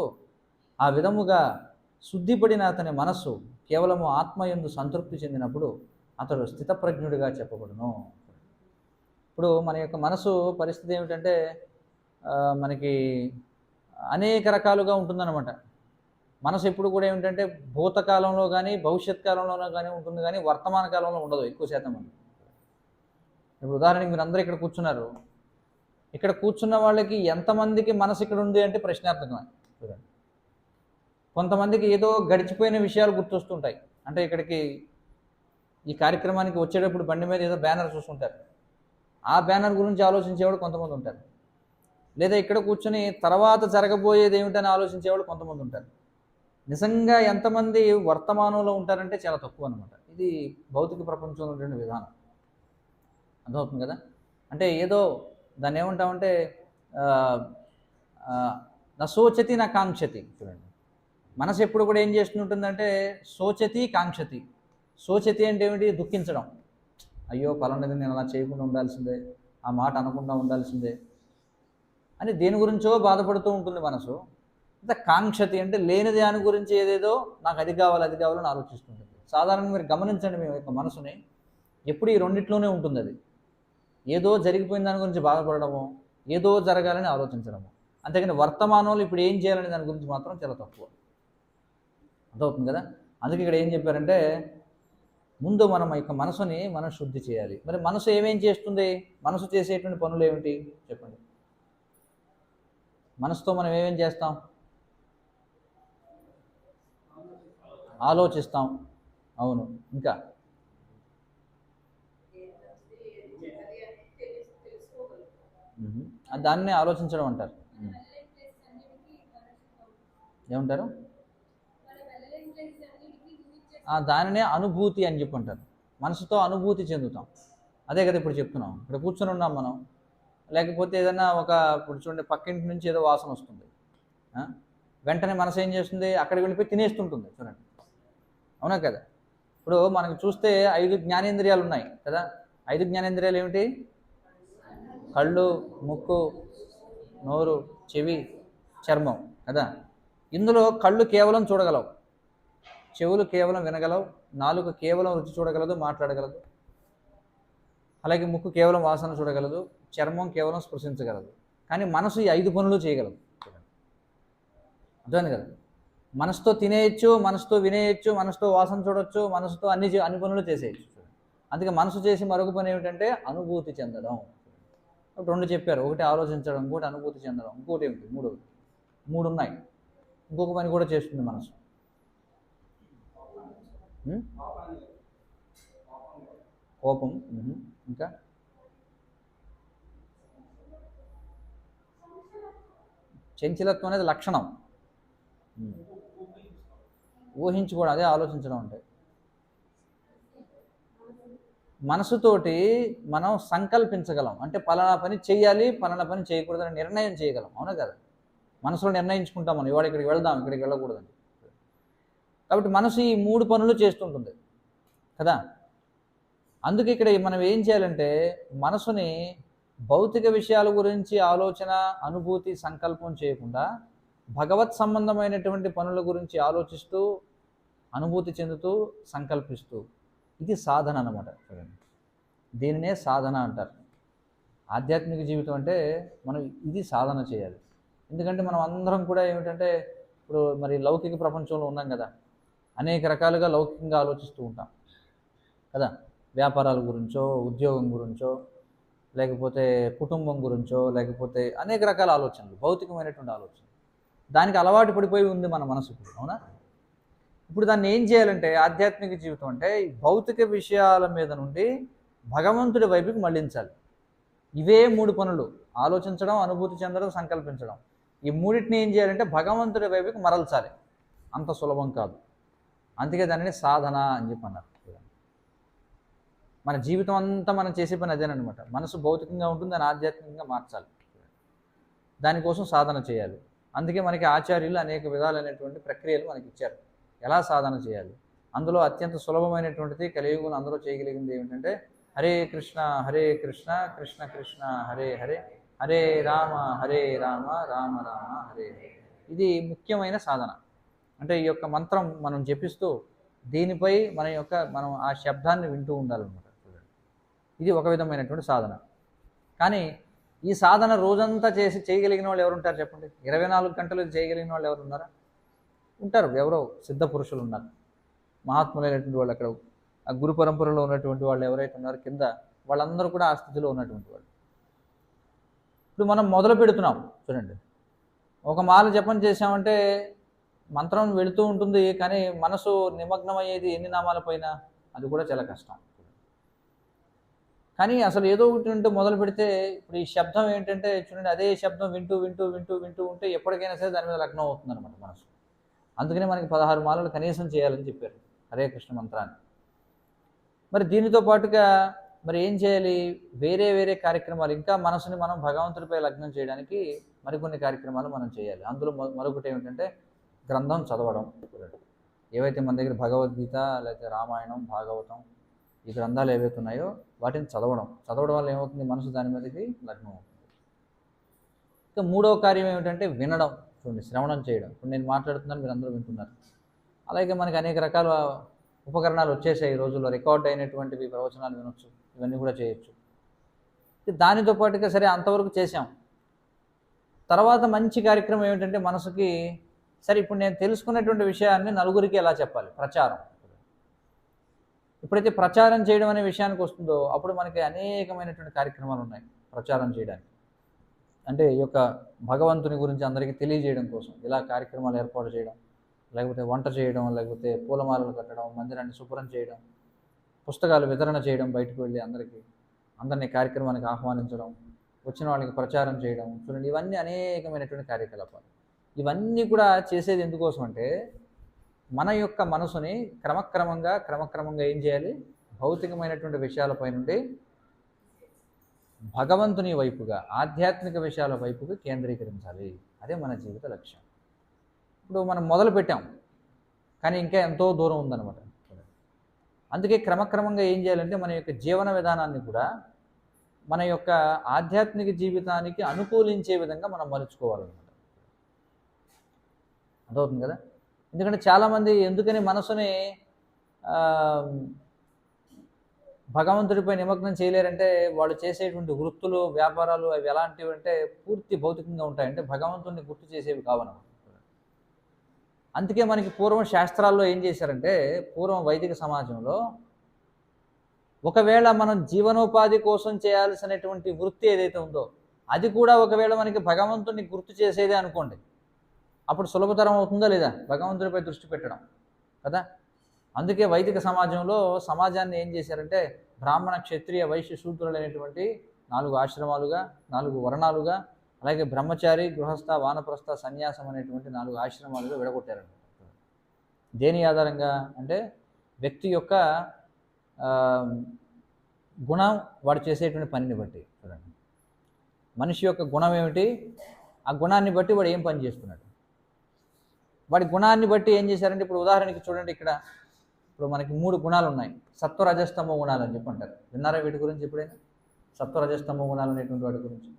ఆ విధముగా శుద్ధిపడిన అతని మనస్సు కేవలము ఆత్మయందు సంతృప్తి చెందినప్పుడు అతడు స్థితప్రజ్ఞుడిగా చెప్పబడును. ఇప్పుడు మన యొక్క మనసు పరిస్థితి ఏమిటంటే మనకి అనేక రకాలుగా ఉంటుందన్నమాట. మనసు ఎప్పుడు కూడా ఏమిటంటే భూతకాలంలో కానీ భవిష్యత్ కాలంలోనో కానీ ఉంటుంది, కానీ వర్తమాన కాలంలో ఉండదు ఎక్కువ శాతం మంది. ఇప్పుడు ఉదాహరణకి మీరు అందరూ ఇక్కడ కూర్చున్నారు. ఇక్కడ కూర్చున్న వాళ్ళకి ఎంతమందికి మనసు ఇక్కడ ఉంది అంటే ప్రశ్నార్థకమే. చూడండి, కొంతమందికి ఏదో గడిచిపోయిన విషయాలు గుర్తొస్తుంటాయి. అంటే ఇక్కడికి ఈ కార్యక్రమానికి వచ్చేటప్పుడు బండి మీద ఏదో బ్యానర్ చూస్తుంటారు, ఆ బ్యానర్ గురించి ఆలోచించేవాడు కొంతమంది ఉంటారు. లేదా ఇక్కడ కూర్చొని తర్వాత జరగబోయేది ఏమిటని ఆలోచించేవాడు కొంతమంది ఉంటారు. నిజంగా ఎంతమంది వర్తమానంలో ఉంటారంటే చాలా తక్కువ అనమాట. ఇది భౌతిక ప్రపంచంలో ఉండే విధానం. అర్థమవుతుంది కదా. అంటే ఏదో దాన్ని ఏమంటామంటే నా శోచతి నా కాంక్షతి. చూడండి, మనసు ఎప్పుడు కూడా ఏం చేస్తుంటుందంటే శోచతి కాంక్షతి. శోచతి అంటే ఏమిటి? దుఃఖించడం. అయ్యో పలానది నేను అలా చేయకుండా ఉండాల్సిందే, ఆ మాట అనకుండా ఉండాల్సిందే అని దేని గురించో బాధపడుతూ ఉంటుంది మనసు. ఇంత కాంక్షతి అంటే లేని దాని గురించి ఏదేదో నాకు అది కావాలని ఆలోచిస్తుంటుంది. సాధారణంగా మీరు గమనించండి, మీ యొక్క మనసుని ఎప్పుడు ఈ రెండిట్లోనే ఉంటుంది. అది ఏదో జరిగిపోయిన దాని గురించి బాధపడడము, ఏదో జరగాలని ఆలోచించడము. అంతేకాని వర్తమానంలో ఇప్పుడు ఏం చేయాలనే దాని గురించి మాత్రం చాలా తక్కువ. అర్థమవుతుంది కదా. అందుకే ఇక్కడ ఏం చెప్పారంటే ముందు మనం యొక్క మనసుని మనం శుద్ధి చేయాలి. మరి మనసు ఏమేం చేస్తుంది? మనసు చేసేటువంటి పనులు ఏమిటి చెప్పండి. మనసుతో మనం ఏమేం చేస్తాం? ఆలోచిస్తాం. అవును, ఇంకా దాన్నే ఆలోచించడం అంటారు. ఏమంటారు? దానినే అనుభూతి అని చెప్పి అంటారు. మనసుతో అనుభూతి చెందుతాం. అదే కదా ఇప్పుడు చెప్తున్నాం. ఇక్కడ కూర్చొని ఉన్నాం మనం, లేకపోతే ఏదైనా ఇప్పుడు చూడండి పక్కింటి నుంచి ఏదో వాసన వస్తుంది, వెంటనే మనసు ఏం చేస్తుంది? అక్కడికి వెళ్ళిపోయి తినేస్తుంటుంది. చూడండి, అవునా కదా. ఇప్పుడు మనకు చూస్తే 5 జ్ఞానేంద్రియాలు ఉన్నాయి కదా. 5 జ్ఞానేంద్రియాలు ఏమిటి? కళ్ళు, ముక్కు, నోరు, చెవి, చర్మం కదా. ఇందులో కళ్ళు కేవలం చూడగలవు, చెవులు కేవలం వినగలవు, నాలుక కేవలం రుచి చూడగలదు, మాట్లాడగలదు. అలాగే ముక్కు కేవలం వాసన చూడగలదు, చర్మం కేవలం స్పృశించగలదు. కానీ మనసు ఈ 5 పనులు చేయగలదు. అర్థమైంది కదా. మనసుతో తినేయచ్చు, మనసుతో వినేయచ్చు, మనసుతో వాసన చూడొచ్చు, మనసుతో అన్ని పనులు చేసేయచ్చు. అందుకే మనసు చేసి మరొక పని ఏమిటంటే అనుభూతి చెందడం. 2 చెప్పారు, ఒకటి ఆలోచించడం, ఇంకోటి అనుభూతి చెందడం, ఇంకోటి ఏమిటి? 3 ఉన్నాయి. ఇంకొక పని కూడా చేస్తుంది మనసు. కోపం, ఇంకా చంచలత్వం అనేది లక్షణం. ఊహించుకోవడం, అదే ఆలోచించడం అంటే. మనసుతోటి మనం సంకల్పించగలం, అంటే పలానా పని చేయాలి, పలానా పని చేయకూడదని నిర్ణయం చేయగలం. అవునా కదా. మనసులో నిర్ణయించుకుంటాం మనం, ఇవాళ ఇక్కడికి వెళ్దాం, ఇక్కడికి వెళ్ళకూడదని. కాబట్టి మనసు ఈ 3 పనులు చేస్తుంటుంది కదా. అందుకే ఇక్కడ మనం ఏం చేయాలంటే మనసుని భౌతిక విషయాల గురించి ఆలోచన, అనుభూతి, సంకల్పం చేయకుండా భగవత్ సంబంధమైనటువంటి పనుల గురించి ఆలోచిస్తూ, అనుభూతి చెందుతూ, సంకల్పిస్తూ, ఇది సాధన అన్నమాట. చూడండి, దీనినే సాధన అంటారు. ఆధ్యాత్మిక జీవితం అంటే మనం ఇది సాధన చేయాలి. ఎందుకంటే మనం అందరం కూడా ఏమిటంటే ఇప్పుడు మరి లౌకిక ప్రపంచంలో ఉన్నాం కదా, అనేక రకాలుగా లౌకికంగా ఆలోచిస్తూ ఉంటాం కదా. వ్యాపారాల గురించో, ఉద్యోగం గురించో, లేకపోతే కుటుంబం గురించో, లేకపోతే అనేక రకాల ఆలోచనలు, భౌతికమైనటువంటి ఆలోచనలు. దానికి అలవాటు పడిపోయి ఉంది మన మనసు ఇప్పుడు, అవునా? ఇప్పుడు దాన్ని ఏం చేయాలంటే ఆధ్యాత్మిక జీవితం అంటే ఈ భౌతిక విషయాల మీద నుండి భగవంతుడి వైపుకి మళ్ళించాలి. ఇవే 3 పనులు: ఆలోచించడం, అనుభూతి చెందడం, సంకల్పించడం. ఈ మూడింటిని ఏం చేయాలంటే భగవంతుడి వైపుకి మరల్చాలి. అంత సులభం కాదు. అందుకే దానిని సాధన అని చెప్పి అన్నారు. మన జీవితం అంతా మనం చేసే పని అదేనమాట. మనసు భౌతికంగా ఉంటుంది, దాన్ని ఆధ్యాత్మికంగా మార్చాలి. దానికోసం సాధన చేయాలి. అందుకే మనకి ఆచార్యులు అనేక విధాలైనటువంటి ప్రక్రియలు మనకి ఇచ్చారు, ఎలా సాధన చేయాలి. అందులో అత్యంత సులభమైనటువంటిది, కలియుగంలో అందరూ చేయగలిగింది ఏమిటంటే హరే కృష్ణ కృష్ణ కృష్ణ హరే హరే, హరే రామ రామ రామ హరే హరే. ఇది ముఖ్యమైన సాధన. అంటే ఈ యొక్క మంత్రం మనం జపిస్తూ దీనిపై మనం ఆ శబ్దాన్ని వింటూ ఉండాలన్నమాట. ఇది ఒక విధమైనటువంటి సాధన. కానీ ఈ సాధన రోజంతా చేయగలిగిన వాళ్ళు ఎవరు ఉంటారు చెప్పండి? 24 గంటలు చేయగలిగిన వాళ్ళు ఎవరు ఉన్నారా? ఉంటారు, ఎవరో సిద్ధ పురుషులు ఉన్నారు, మహాత్ములైనటువంటి వాళ్ళు. అక్కడ ఆ గురు పరంపరలో ఉన్నటువంటి వాళ్ళు ఎవరైతే ఉన్నారో కింద, వాళ్ళందరూ కూడా ఆ స్థితిలో ఉన్నటువంటి వాళ్ళు. ఇప్పుడు మనం మొదలు పెడుతున్నాం చూడండి, ఒక మాల జపం చేసామంటే మంత్రం వెళుతూ ఉంటుంది, కానీ మనసు నిమగ్నం అయ్యేది ఎన్ని నామాల పైన, అది కూడా చాలా కష్టం. కానీ అసలు ఏదో ఒకటి ఉంటే మొదలు పెడితే, ఇప్పుడు ఈ శబ్దం ఏంటంటే చూడండి, అదే శబ్దం వింటూ వింటూ వింటూ వింటూ ఉంటే ఎప్పటికైనా సరే దాని మీద లగ్నం అవుతుంది అనమాట మనసు. అందుకనే మనకి 16 మాలలు కనీసం చేయాలని చెప్పారు హరే కృష్ణ మంత్రాన్ని. మరి దీనితో పాటుగా మరి ఏం చేయాలి? వేరే వేరే కార్యక్రమాలు, ఇంకా మనసుని మనం భగవంతుడిపై లగ్నం చేయడానికి మరికొన్ని కార్యక్రమాలు మనం చేయాలి. అందులో మరొకటి ఏమిటంటే గ్రంథం చదవడం. ఏవైతే మన దగ్గర భగవద్గీత, లేకపోతే రామాయణం, భాగవతం, ఈ గ్రంథాలు ఏవైతే ఉన్నాయో వాటిని చదవడం వల్ల ఏమవుతుంది? మనసు దాని మీదకి లగ్నం అవుతుంది. ఇంకా 3వ కార్యం ఏమిటంటే వినడం. చూడండి, శ్రవణం చేయడం. ఇప్పుడు నేను మాట్లాడుతున్నాను, మీరు అందరూ వింటున్నారు. అలాగే మనకి అనేక రకాల ఉపకరణాలు వచ్చేసాయి ఈ రోజుల్లో, రికార్డ్ అయినటువంటివి ప్రవచనాలు వినొచ్చు, ఇవన్నీ కూడా చేయొచ్చు. దానితో పాటుగా సరే అంతవరకు చేసాం. తర్వాత మంచి కార్యక్రమం ఏమిటంటే మనసుకి, సరే ఇప్పుడు నేను తెలుసుకున్నటువంటి విషయాన్ని నలుగురికి ఎలా చెప్పాలి? ప్రచారం. ఎప్పుడైతే ప్రచారం చేయడం అనే విషయానికి వస్తుందో అప్పుడు మనకి అనేకమైనటువంటి కార్యక్రమాలు ఉన్నాయి ప్రచారం చేయడానికి. అంటే ఈ యొక్క భగవంతుని గురించి అందరికీ తెలియజేయడం కోసం ఇలా కార్యక్రమాలు ఏర్పాటు చేయడం, లేకపోతే వంట చేయడం, లేకపోతే పూలమాలలు కట్టడం, మందిరాన్ని శుభ్రం చేయడం, పుస్తకాలు వితరణ చేయడం, బయటకు వెళ్ళి అందరినీ కార్యక్రమానికి ఆహ్వానించడం, వచ్చిన వాళ్ళకి ప్రచారం చేయడం. చూడండి, ఇవన్నీ అనేకమైనటువంటి కార్యకలాపాలు. ఇవన్నీ కూడా చేసేది ఎందుకోసం అంటే మన యొక్క మనసుని క్రమక్రమంగా ఏం చేయాలి? భౌతికమైనటువంటి విషయాలపై నుండి భగవంతుని వైపుగా, ఆధ్యాత్మిక విషయాల వైపుగా కేంద్రీకరించాలి. అదే మన జీవిత లక్ష్యం. ఇప్పుడు మనం మొదలు పెట్టాం, కానీ ఇంకా ఎంతో దూరం ఉందన్నమాట. అందుకే క్రమక్రమంగా ఏం చేయాలంటే మన యొక్క జీవన విధానాన్ని కూడా మన యొక్క ఆధ్యాత్మిక జీవితానికి అనుకూలించే విధంగా మనం మలుచుకోవాలన్నమాట. అర్థమవుతుంది కదా? ఎందుకంటే చాలామంది ఎందుకని మనసుని భగవంతుడిపై నిమగ్నం చేయలేరంటే, వాళ్ళు చేసేటువంటి వృత్తులు, వ్యాపారాలు అవి ఎలాంటివి అంటే పూర్తి భౌతికంగా ఉంటాయంటే భగవంతుడిని గుర్తు చేసేవి కావన్నమాట. అందుకే మనకి పూర్వం శాస్త్రాల్లో ఏం చేశారంటే, పూర్వం వైదిక సమాజంలో ఒకవేళ మనం జీవనోపాధి కోసం చేయాల్సినటువంటి వృత్తి ఏదైతే ఉందో అది కూడా ఒకవేళ మనకి భగవంతుడిని గుర్తు చేసేదే అనుకోండి, అప్పుడు సులభతరం అవుతుందా లేదా భగవంతుడిపై దృష్టి పెట్టడం కదా. అందుకే వైదిక సమాజంలో సమాజాన్ని ఏం చేశారంటే బ్రాహ్మణ, క్షత్రియ, వైశ్య, శూద్రులు అనేటువంటి 4 ఆశ్రమాలుగా, 4 వర్ణాలుగా, అలాగే బ్రహ్మచారి, గృహస్థ, వానప్రస్థ, సన్యాసం అనేటువంటి 4 ఆశ్రమాలుగా విడగొట్టారన్నమాట. దేని ఆధారంగా అంటే వ్యక్తి యొక్క గుణం, వాడు చేసేటువంటి పనిని బట్టి. చూడండి, మనిషి యొక్క గుణం ఏమిటి, ఆ గుణాన్ని బట్టి వాడు ఏం పని చేస్తున్నాడు, వాడి గుణాన్ని బట్టి ఏం చేశారంటే, ఇప్పుడు ఉదాహరణకి చూడండి, ఇప్పుడు మనకి 3 గుణాలు ఉన్నాయి, సత్వరజస్తమో గుణాలు అని చెప్పి అంటారు. విన్నారా వీటి గురించి ఎప్పుడైనా? సత్వరజస్తమో గుణాలు అనేటువంటి వాటి గురించి.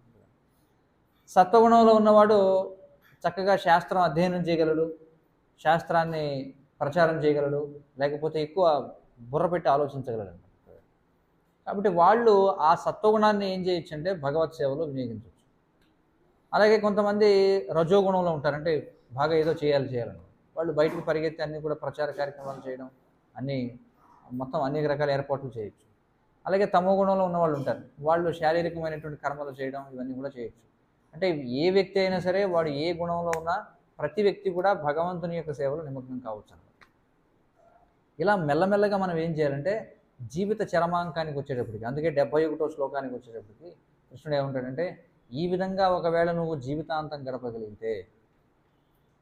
సత్వగుణంలో ఉన్నవాడు చక్కగా శాస్త్రం అధ్యయనం చేయగలడు, శాస్త్రాన్ని ప్రచారం చేయగలడు, లేకపోతే ఎక్కువ బుర్ర పెట్టి ఆలోచించగలడు. కాబట్టి వాళ్ళు ఆ సత్వగుణాన్ని ఏం చేయొచ్చు అంటే భగవత్ సేవలో వినియోగించవచ్చు. అలాగే కొంతమంది రజోగుణంలో ఉంటారు, అంటే బాగా ఏదో చేయాలని వాళ్ళు బయటకు పరిగెత్తి అన్నీ కూడా ప్రచార కార్యక్రమాలు చేయడం, అన్నీ మొత్తం అన్ని రకాల ఏర్పాట్లు చేయొచ్చు. అలాగే తమో గుణంలో ఉన్న వాళ్ళు ఉంటారు, వాళ్ళు శారీరకమైనటువంటి కర్మలు చేయడం ఇవన్నీ కూడా చేయొచ్చు. అంటే ఏ వ్యక్తి అయినా సరే వాడు ఏ గుణంలో ఉన్నా ప్రతి వ్యక్తి కూడా భగవంతుని యొక్క సేవలో నిమగ్నం కావచ్చు అన్నమాట. ఇలా మెల్లమెల్లగా మనం ఏం చేయాలంటే జీవిత చరమాంకానికి వచ్చేటప్పటికి, అందుకే 71వ శ్లోకానికి వచ్చేటప్పటికి కృష్ణుడు ఏమంటాడంటే, ఈ విధంగా ఒకవేళ నువ్వు జీవితాంతం గడపగలిగితే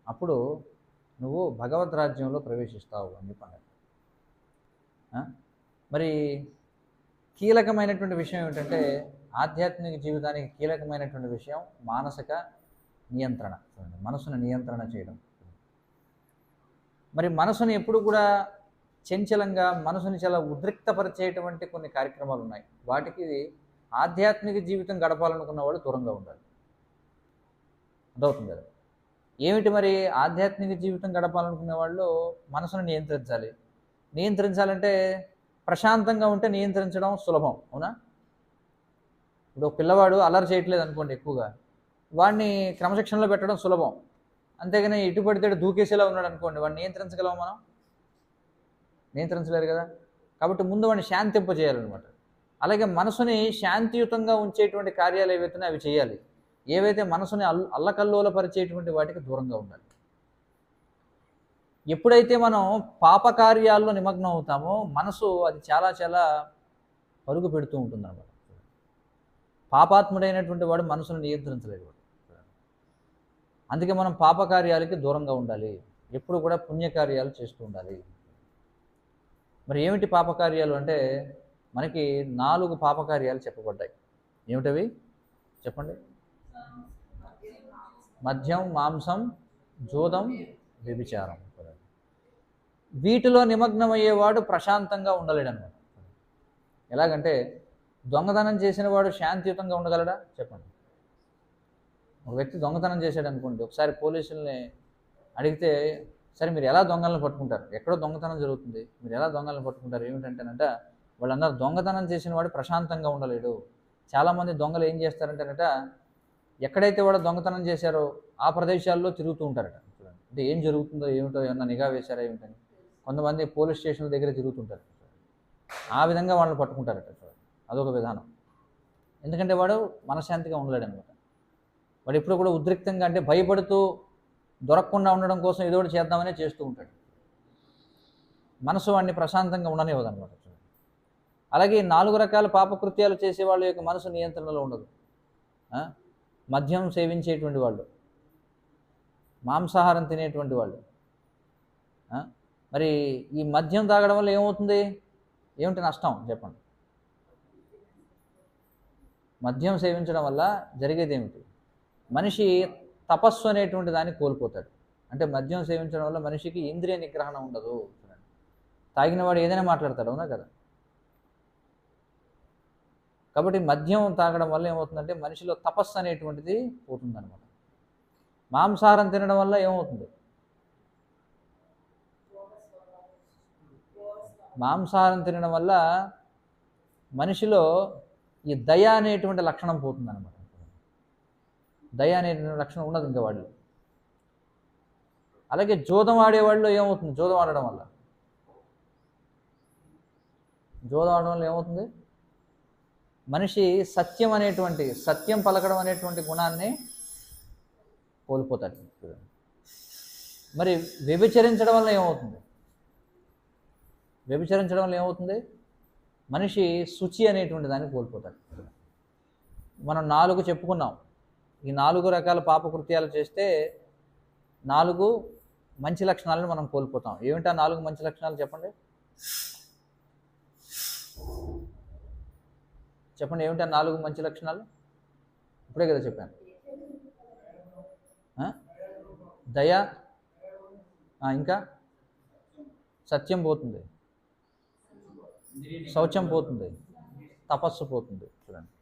అప్పుడు నువ్వు భగవద్ రాజ్యంలో ప్రవేశిస్తావు అని చెప్పాడు. మరి కీలకమైనటువంటి విషయం ఏమిటంటే, ఆధ్యాత్మిక జీవితానికి కీలకమైనటువంటి విషయం మానసిక నియంత్రణ. మనసును నియంత్రణ చేయడం. మరి మనసుని ఎప్పుడు కూడా చంచలంగా, మనసుని చాలా ఉద్రిక్తపరిచేటువంటి కొన్ని కార్యక్రమాలు ఉన్నాయి. వాటికి ఆధ్యాత్మిక జీవితం గడపాలనుకున్న వాడు దూరంగా ఉండాలి. అదవుతుంది కదా. ఏమిటి మరి ఆధ్యాత్మిక జీవితం గడపాలనుకునే వాళ్ళు మనసును నియంత్రించాలి. నియంత్రించాలంటే ప్రశాంతంగా ఉంటే నియంత్రించడం సులభం, అవునా? ఇప్పుడు పిల్లవాడు అల్లరి చేయట్లేదు అనుకోండి ఎక్కువగా, వాడిని క్రమశిక్షణలో పెట్టడం సులభం. అంతేగాని ఇటు పడితే దూకేసేలా ఉన్నాడు అనుకోండి, వాడిని నియంత్రించగలం మనం? నియంత్రించలేరు కదా. కాబట్టి ముందు వాడిని శాంతింపజేయాలన్నమాట. అలాగే మనసుని శాంతియుతంగా ఉంచేటువంటి కార్యాలు ఏవైతే అవి చేయాలి. ఏవైతే మనసుని అల్లకల్లోలపరిచేటువంటి వాటికి దూరంగా ఉండాలి. ఎప్పుడైతే మనం పాపకార్యాల్లో నిమగ్నం అవుతామో మనసు అది చాలా చాలా పరుగు పెడుతూ ఉంటుందన్నమాట. పాపాత్ముడైనటువంటి వాడు మనసును నియంత్రించలేడు. అందుకే మనం పాపకార్యాలకి దూరంగా ఉండాలి. ఎప్పుడు కూడా పుణ్యకార్యాలు చేస్తూ ఉండాలి. మరి ఏమిటి పాపకార్యాలు అంటే, మనకి 4 పాపకార్యాలు చెప్పబడ్డాయి. ఏమిటవి చెప్పండి? మద్యం, మాంసం, జూదం, వ్యభిచారం. వీటిలో నిమగ్నమయ్యేవాడు ప్రశాంతంగా ఉండలేడన్నమాట. ఎలాగంటే, దొంగతనం చేసిన వాడు శాంతియుతంగా ఉండగలడా చెప్పండి? ఒక వ్యక్తి దొంగతనం చేశాడు అనుకోండి, ఒకసారి పోలీసుల్ని అడిగితే, సరే మీరు ఎలా దొంగలను పట్టుకుంటారు? ఎక్కడో దొంగతనం జరుగుతుంది, మీరు ఎలా దొంగలను పట్టుకుంటారు? ఏమిటంటేనంట, వాళ్ళందరూ దొంగతనం చేసిన వాడు ప్రశాంతంగా ఉండలేడు. చాలామంది దొంగలు ఏం చేస్తారంటేనట, ఎక్కడైతే వాడు దొంగతనం చేశారో ఆ ప్రదేశాల్లో తిరుగుతూ ఉంటారట. అంటే ఏం జరుగుతుందో ఏమిటో, ఏమన్నా నిఘా వేశారా ఏమిటని. కొంతమంది పోలీస్ స్టేషన్ల దగ్గర తిరుగుతుంటారు. ఆ విధంగా వాళ్ళని పట్టుకుంటారట. అదొక విధానం. ఎందుకంటే వాడు మనశ్శాంతిగా ఉండలేడు అనమాట. వాడు ఎప్పుడు కూడా ఉద్రిక్తంగా, అంటే భయపడుతూ దొరకకుండా ఉండడం కోసం ఏదో ఒకటి చేద్దామనే చేస్తూ ఉంటాడు. మనసు వాడిని ప్రశాంతంగా ఉండనివ్వదన్నమాట. అలాగే 4 రకాల పాపకృత్యాలు చేసే వాళ్ళ యొక్క మనసు నియంత్రణలో ఉండదు. మద్యం సేవించేటువంటి వాళ్ళు, మాంసాహారం తినేటువంటి వాళ్ళు. మరి ఈ మద్యం తాగడం వల్ల ఏమవుతుంది? ఏమిటి నష్టం చెప్పండి? మద్యం సేవించడం వల్ల జరిగేది ఏమిటి? మనిషి తపస్సు అనేటువంటి దాన్ని కోల్పోతాడు. అంటే మద్యం సేవించడం వల్ల మనిషికి ఇంద్రియ నిగ్రహణ ఉండదు. తాగిన వాడు ఏదైనా మాట్లాడతాడు, అవునా కదా? కాబట్టి మద్యం తాగడం వల్ల ఏమవుతుందంటే మనిషిలో తపస్సు అనేటువంటిది పోతుందన్నమాట. మాంసాహారం తినడం వల్ల ఏమవుతుంది? మాంసాహారం తినడం వల్ల మనిషిలో ఈ దయ అనేటువంటి లక్షణం పోతుందన్నమాట. దయ అనేటువంటి లక్షణం ఉండదు ఇంకా వాళ్ళు. అలాగే జూదం ఆడేవాళ్ళు ఏమవుతుంది? జూదం ఆడడం వల్ల ఏమవుతుంది? మనిషి సత్యం పలకడం అనేటువంటి గుణాన్ని కోల్పోతాడు. మరి వ్యభిచరించడం వల్ల ఏమవుతుంది? మనిషి శుచి అనేటువంటి దాన్ని కోల్పోతాడు. మనం 4 చెప్పుకున్నాం. ఈ 4 రకాల పాపకృత్యాలు చేస్తే 4 మంచి లక్షణాలను మనం కోల్పోతాం. ఏమిటా 4 మంచి లక్షణాలు చెప్పండి? ఏమిటా 4 మంచి లక్షణాలు? ఇప్పుడే కదా చెప్పాను. దయ, ఇంకా సత్యం పోతుంది, శౌచం పోతుంది, తపస్సు పోతుంది. చూడండి,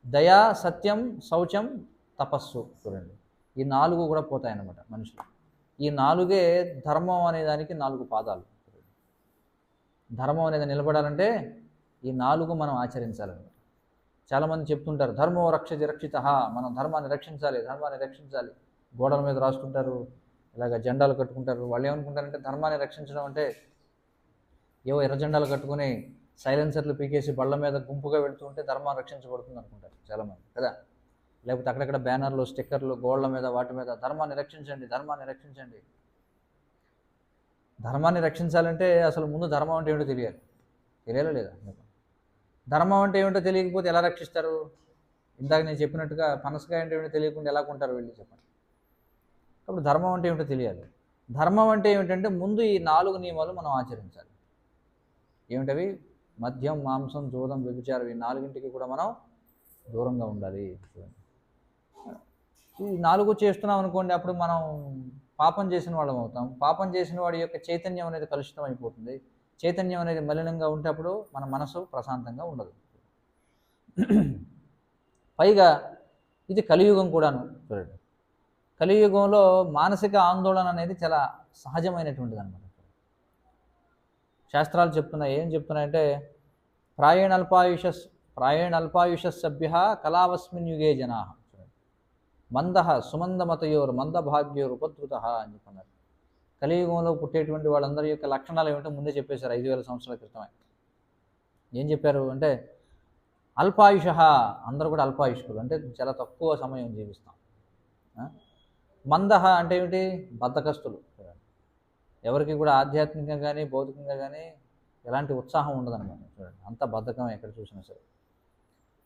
దయా, సత్యం, శౌచం, తపస్సు. చూడండి, ఈ 4 కూడా పోతాయన్నమాట మనుషులు. ఈ 4 ధర్మం అనే దానికి 4 పాదాలు. ధర్మం అనేది నిలబడాలంటే ఈ 4 మనం ఆచరించాలన్నమాట. చాలామంది చెప్తుంటారు ధర్మో రక్షతి రక్షిత, మనం ధర్మాన్ని రక్షించాలి, ధర్మాన్ని రక్షించాలి. గోడల మీద రాస్తుంటారు, ఇలాగ జెండాలు కట్టుకుంటారు. వాళ్ళు ఏమనుకుంటారంటే ధర్మాన్ని రక్షించడం అంటే ఏవో ఎర్ర జెండాలు కట్టుకుని సైలెన్సర్లు పీకేసి బళ్ళ మీద గుంపుగా వెళుతూ ఉంటే ధర్మాన్ని రక్షించబడుతుంది అనుకుంటారు చాలామంది కదా. లేకపోతే అక్కడక్కడ బ్యానర్లు, స్టిక్కర్లు గోడల మీద వాటి మీద ధర్మాన్ని రక్షించండి, ధర్మాన్ని రక్షించండి. ధర్మాన్ని రక్షించాలంటే అసలు ముందు ధర్మం అంటే ఏమిటో తెలియాలి. తెలియాలా లేదా? ధర్మం అంటే ఏమిటో తెలియకపోతే ఎలా రక్షిస్తారు? ఇందాక నేను చెప్పినట్టుగా పనసకాయ అంటే ఏమిటో తెలియకుండా ఎలా కొంటారు వెళ్ళి చెప్పండి. కాబట్టి ధర్మం అంటే ఏమిటో తెలియాలి. ధర్మం అంటే ఏమిటంటే ముందు ఈ 4 నియమాలు మనం ఆచరించాలి. ఏమిటవి? మద్యం, మాంసం, జూదం, వ్యభిచారం, ఈ 4ంటికి కూడా మనం దూరంగా ఉండాలి. ఈ 4 చేస్తున్నాం అనుకోండి, అప్పుడు మనం పాపం చేసిన వాళ్ళం అవుతాం. పాపం చేసిన వాడి యొక్క చైతన్యం అనేది కలుషితం అయిపోతుంది. చైతన్యం అనేది మలినంగా ఉంటే అప్పుడు మన మనసు ప్రశాంతంగా ఉండదు. పైగా ఇది కలియుగం కూడాను. చూడండి, కలియుగంలో మానసిక ఆందోళన అనేది చాలా సహజమైనటువంటిది అనమాట. శాస్త్రాలు చెప్తున్నాయి, ఏం చెప్తున్నాయంటే ప్రాయేణ అల్పాయుష సభ్య కళావస్మిన్ యుగే జనా మంద సుమందమతయోర్ మందభాగ్యోర్ ఉపద్రుత అని చెప్పన్నారు. కలియుగంలో పుట్టేటువంటి వాళ్ళందరి యొక్క లక్షణాలు ఏమిటో ముందే చెప్పేశారు 5000 సంవత్సరాల క్రితమే. ఏం చెప్పారు అంటే అల్పాయుష, అందరూ కూడా అల్పాయుష్కులు, అంటే చాలా తక్కువ సమయం జీవిస్తాం. మందహ అంటే ఏమిటి? బద్ధకస్తులు. ఎవరికి కూడా ఆధ్యాత్మికంగా కానీ భౌతికంగా కానీ ఎలాంటి ఉత్సాహం ఉండదన్నమాట. చూడండి, అంత బద్ధకం ఎక్కడ చూసినా సరే.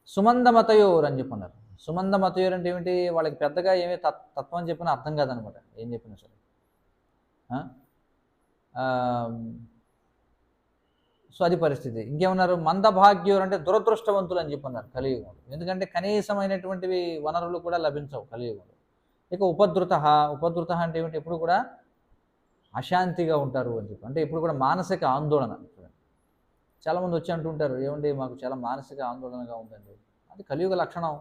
సుమందమతయోర్ అని చెప్పన్నారు. సుమందమతయోర్ అంటే ఏమిటి? వాళ్ళకి పెద్దగా ఏమీ తత్వం చెప్పినా అర్థం కాదనమాట, ఏం చెప్పినా సరే. సో అది పరిస్థితి. ఇంకేమన్నారు? మందభాగ్యోర్ అంటే దురదృష్టవంతులు అని చెప్పన్నారు కలియుగంలో. ఎందుకంటే కనీసమైనటువంటివి వనరులు కూడా లభించవు కలియుగంలో. ఇక ఉపద్రుత అంటే ఏమిటి? ఎప్పుడు కూడా అశాంతిగా ఉంటారు అని చెప్పి, అంటే ఇప్పుడు కూడా మానసిక ఆందోళన. చాలామంది వచ్చి అంటుంటారు, ఏమండి మాకు చాలా మానసిక ఆందోళనగా ఉందండి. అది కలియుగ లక్షణం.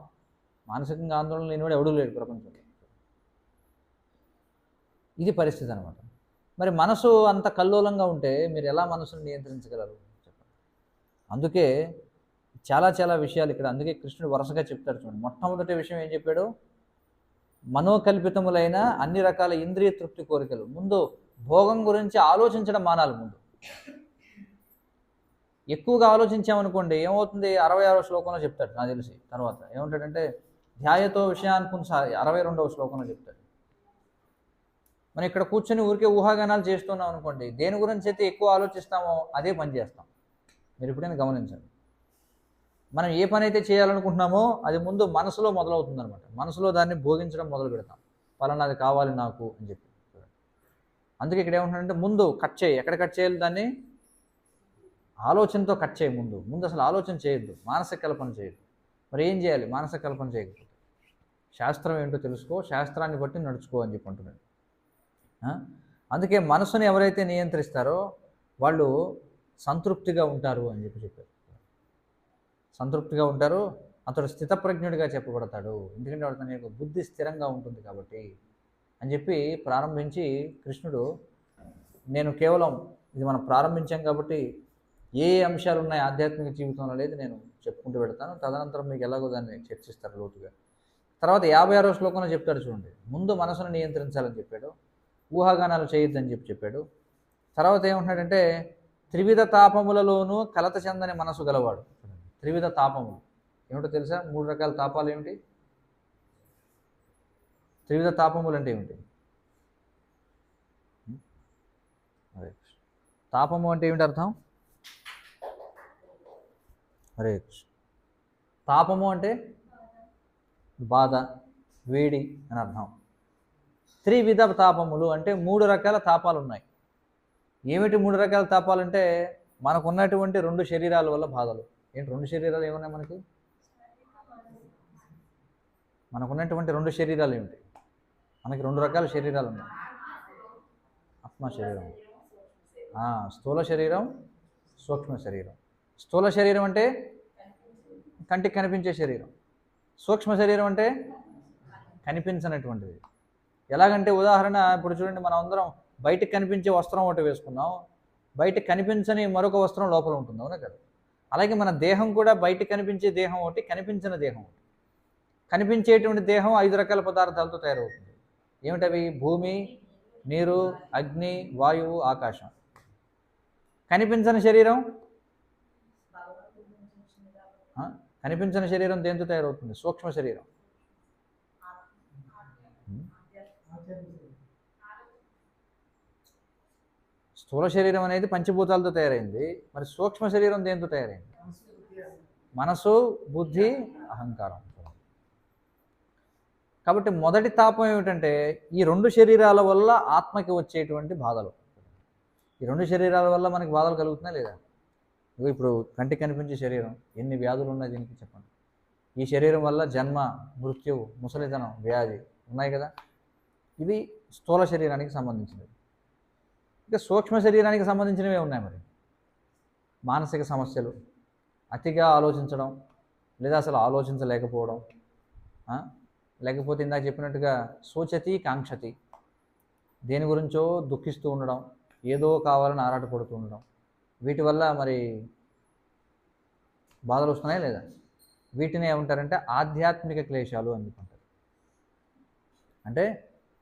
మానసికంగా ఆందోళన లేనివాడు ఎవడూ లేడు ప్రపంచంలో. ఇది పరిస్థితి అనమాట. మరి మనసు అంత కల్లోలంగా ఉంటే మీరు ఎలా మనసును నియంత్రించగలరు చెప్పండి. అందుకే చాలా విషయాలు ఇక్కడ, అందుకే కృష్ణుడు వరుసగా చెప్తాడు. చూడండి, మొట్టమొదటి విషయం ఏం చెప్పాడు? మనోకల్పితములైన అన్ని రకాల ఇంద్రియ తృప్తి కోరికలు, ముందు భోగం గురించి ఆలోచించడం మానాలి. ముందు ఎక్కువగా ఆలోచించామనుకోండి ఏమవుతుంది? 66వ శ్లోకంలో చెప్తాడు నాకు తెలిసి. తర్వాత ఏమంటాడంటే ధ్యాయతో విషయాన్ని 62వ శ్లోకంలో చెప్తాడు. మనం ఇక్కడ కూర్చొని ఊరికే ఊహాగానాలు చేస్తున్నాం అనుకోండి, దేని గురించి అయితే ఎక్కువ ఆలోచిస్తామో అదే పని చేస్తాం. మీరు ఎప్పుడైనా గమనించండి, మనం ఏ పని అయితే చేయాలనుకుంటున్నామో అది ముందు మనసులో మొదలవుతుంది అనమాట. మనసులో దాన్ని భోగించడం మొదలు పెడతాం. పలానాది కావాలి నాకు అని చెప్పి. అందుకే ఇక్కడ ఏమంటున్నాడంటే ముందు కట్ చేయి. ఎక్కడ కట్ చేయాలి? దాన్ని ఆలోచనతో కట్ చేయి. ముందు అసలు ఆలోచన చేయొద్దు, మానసిక కల్పన చేయొద్దు. మరి ఏం చేయాలి? మానసిక కల్పన చేయకపోతే శాస్త్రం ఏంటో తెలుసుకో, శాస్త్రాన్ని బట్టి నడుచుకో అని చెప్పి అంటున్నాడు. అందుకే మనసుని ఎవరైతే నియంత్రిస్తారో వాళ్ళు సంతృప్తిగా ఉంటారు అని చెప్పారు. సంతృప్తిగా ఉంటారు, అతడు స్థితప్రజ్ఞుడిగా చెప్పబడతాడు. ఎందుకంటే వాడు తన యొక్క బుద్ధి స్థిరంగా ఉంటుంది కాబట్టి అని చెప్పి ప్రారంభించి కృష్ణుడు, నేను కేవలం ఇది మనం ప్రారంభించాం కాబట్టి ఏ అంశాలు ఉన్నాయి ఆధ్యాత్మిక జీవితంలో అనేది నేను చెప్పుకుంటూ పెడతాను. తదనంతరం మీకు ఎలాగో దాన్ని చర్చిస్తారు లోతుగా. తర్వాత 56వ శ్లోకంలో చెప్తాడు చూడండి, ముందు మనసును నియంత్రించాలని చెప్పాడు, ఊహాగానాలు చేయొద్దని చెప్పాడు. తర్వాత ఏమంటున్నాడంటే త్రివిధ తాపములలోనూ కలత చెందని మనసు గలవాడు. త్రివిధ తాపములు ఏమిటో తెలుసా? 3 రకాల తాపాలు ఏమిటి? త్రివిధ తాపములు అంటే ఏమిటి? హరే కృష్ణ. తాపము అంటే ఏమిటి అర్థం? హరే కృష్ణ. తాపము అంటే బాధ, వేడి అని అర్థం. త్రివిధ తాపములు అంటే 3 రకాల తాపాలు ఉన్నాయి. ఏమిటి 3 రకాల తాపాలు అంటే మనకు ఉన్నటువంటి 2 శరీరాల వల్ల బాధలు. ఏంటి 2 శరీరాలు ఏమున్నాయి మనకి? మనకున్నటువంటి 2 శరీరాలు ఏమిటి? మనకి 2 రకాల శరీరాలు ఉన్నాయి. ఆత్మ శరీరం, స్థూల శరీరం, సూక్ష్మ శరీరం. స్థూల శరీరం అంటే కంటికి కనిపించే శరీరం. సూక్ష్మ శరీరం అంటే కనిపించనటువంటిది. ఎలాగంటే ఉదాహరణ, ఇప్పుడు చూడండి, మనం అందరం బయటకు కనిపించే వస్త్రం ఒకటి వేసుకున్నాం, బయటకు కనిపించని మరొక వస్త్రం లోపల ఉంటుంది, అవునా కదా? అలాగే మన దేహం కూడా బయట కనిపించే దేహం ఒకటి, కనిపించిన దేహం ఒకటి. కనిపించేటువంటి దేహం 5 రకాల పదార్థాలతో తయారవుతుంది. ఏమిటవి? భూమి, నీరు, అగ్ని, వాయువు, ఆకాశం. కనిపించని శరీరం కనిపించని శరీరం దేంతో తయారవుతుంది? సూక్ష్మ శరీరం. స్థూల శరీరం అనేది పంచభూతాలతో తయారైంది. మరి సూక్ష్మ శరీరం దేంతో తయారైంది? మనసు, బుద్ధి, అహంకారం. కాబట్టి మొదటి తాపం ఏమిటంటే ఈ 2 శరీరాల వల్ల ఆత్మకి వచ్చేటువంటి బాధలు. ఈ 2 శరీరాల వల్ల మనకి బాధలు కలుగుతున్నాయి లేదా? ఇప్పుడు కంటికి కనిపించే శరీరం, ఎన్ని వ్యాధులు ఉన్నాయి దీనికి చెప్పండి. ఈ శరీరం వల్ల జన్మ, మృత్యువు, ముసలితనం, వ్యాధి ఉన్నాయి కదా. ఇవి స్థూల శరీరానికి సంబంధించినవి. ఇక సూక్ష్మ శరీరానికి సంబంధించినవే ఉన్నాయి. మరి మానసిక సమస్యలు, అతిగా ఆలోచించడం, లేదా అసలు ఆలోచించలేకపోవడం, లేకపోతే ఇందాక చెప్పినట్టుగా శోచతి కాంక్షతి, దేని గురించో దుఃఖిస్తూ ఉండడం, ఏదో కావాలని ఆరాటపడుతూ ఉండడం, వీటి వల్ల మరి బాధలు వస్తున్నాయి లేదా? వీటిని ఏమంటారంటే ఆధ్యాత్మిక క్లేశాలు అందుకుంటారు. అంటే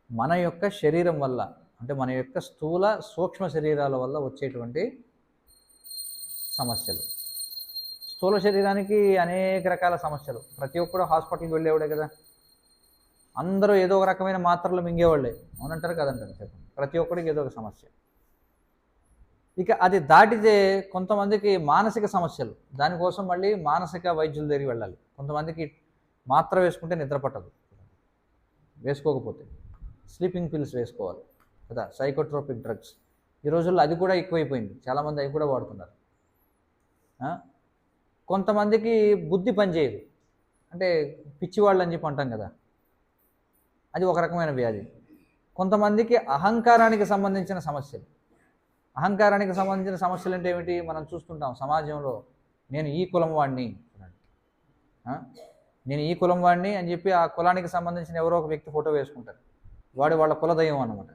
మన యొక్క శరీరం వల్ల, అంటే మన యొక్క స్థూల సూక్ష్మ శరీరాల వల్ల వచ్చేటువంటి సమస్యలు. స్థూల శరీరానికి అనేక రకాల సమస్యలు. ప్రతి ఒక్కడు హాస్పిటల్కి వెళ్ళేవాడే కదా. అందరూ ఏదో ఒక రకమైన మాత్రలు మింగేవాళ్ళే. అవునంటారు కదంటారు చెప్పండి. ప్రతి ఒక్కడికి ఏదో ఒక సమస్య. ఇక అది దాటితే కొంతమందికి మానసిక సమస్యలు, దానికోసం మళ్ళీ మానసిక వైద్యుల దగ్గరికి వెళ్ళాలి. కొంతమందికి మాత్ర వేసుకుంటే నిద్ర పట్టదు, వేసుకోకపోతే స్లీపింగ్ పిల్స్ వేసుకోవాలి కదా, సైకోట్రోపిక్ డ్రగ్స్. ఈ రోజుల్లో అది కూడా ఎక్కువైపోయింది, చాలామంది అవి కూడా వాడుతున్నారు. కొంతమందికి బుద్ధి పనిచేయదు, అంటే పిచ్చివాళ్ళు అని చెప్పి అంటాం కదా, అది ఒక రకమైన వ్యాధి. కొంతమందికి అహంకారానికి సంబంధించిన సమస్యలు. అహంకారానికి సంబంధించిన సమస్యలు అంటే ఏమిటి? మనం చూస్తుంటాం సమాజంలో, నేను ఈ కులం వాడిని, నేను ఈ కులం వాడిని అని చెప్పి ఆ కులానికి సంబంధించిన ఎవరో ఒక వ్యక్తి ఫోటో వేసుకుంటారు. వాడు వాళ్ళ కులదైవం అన్నమాట.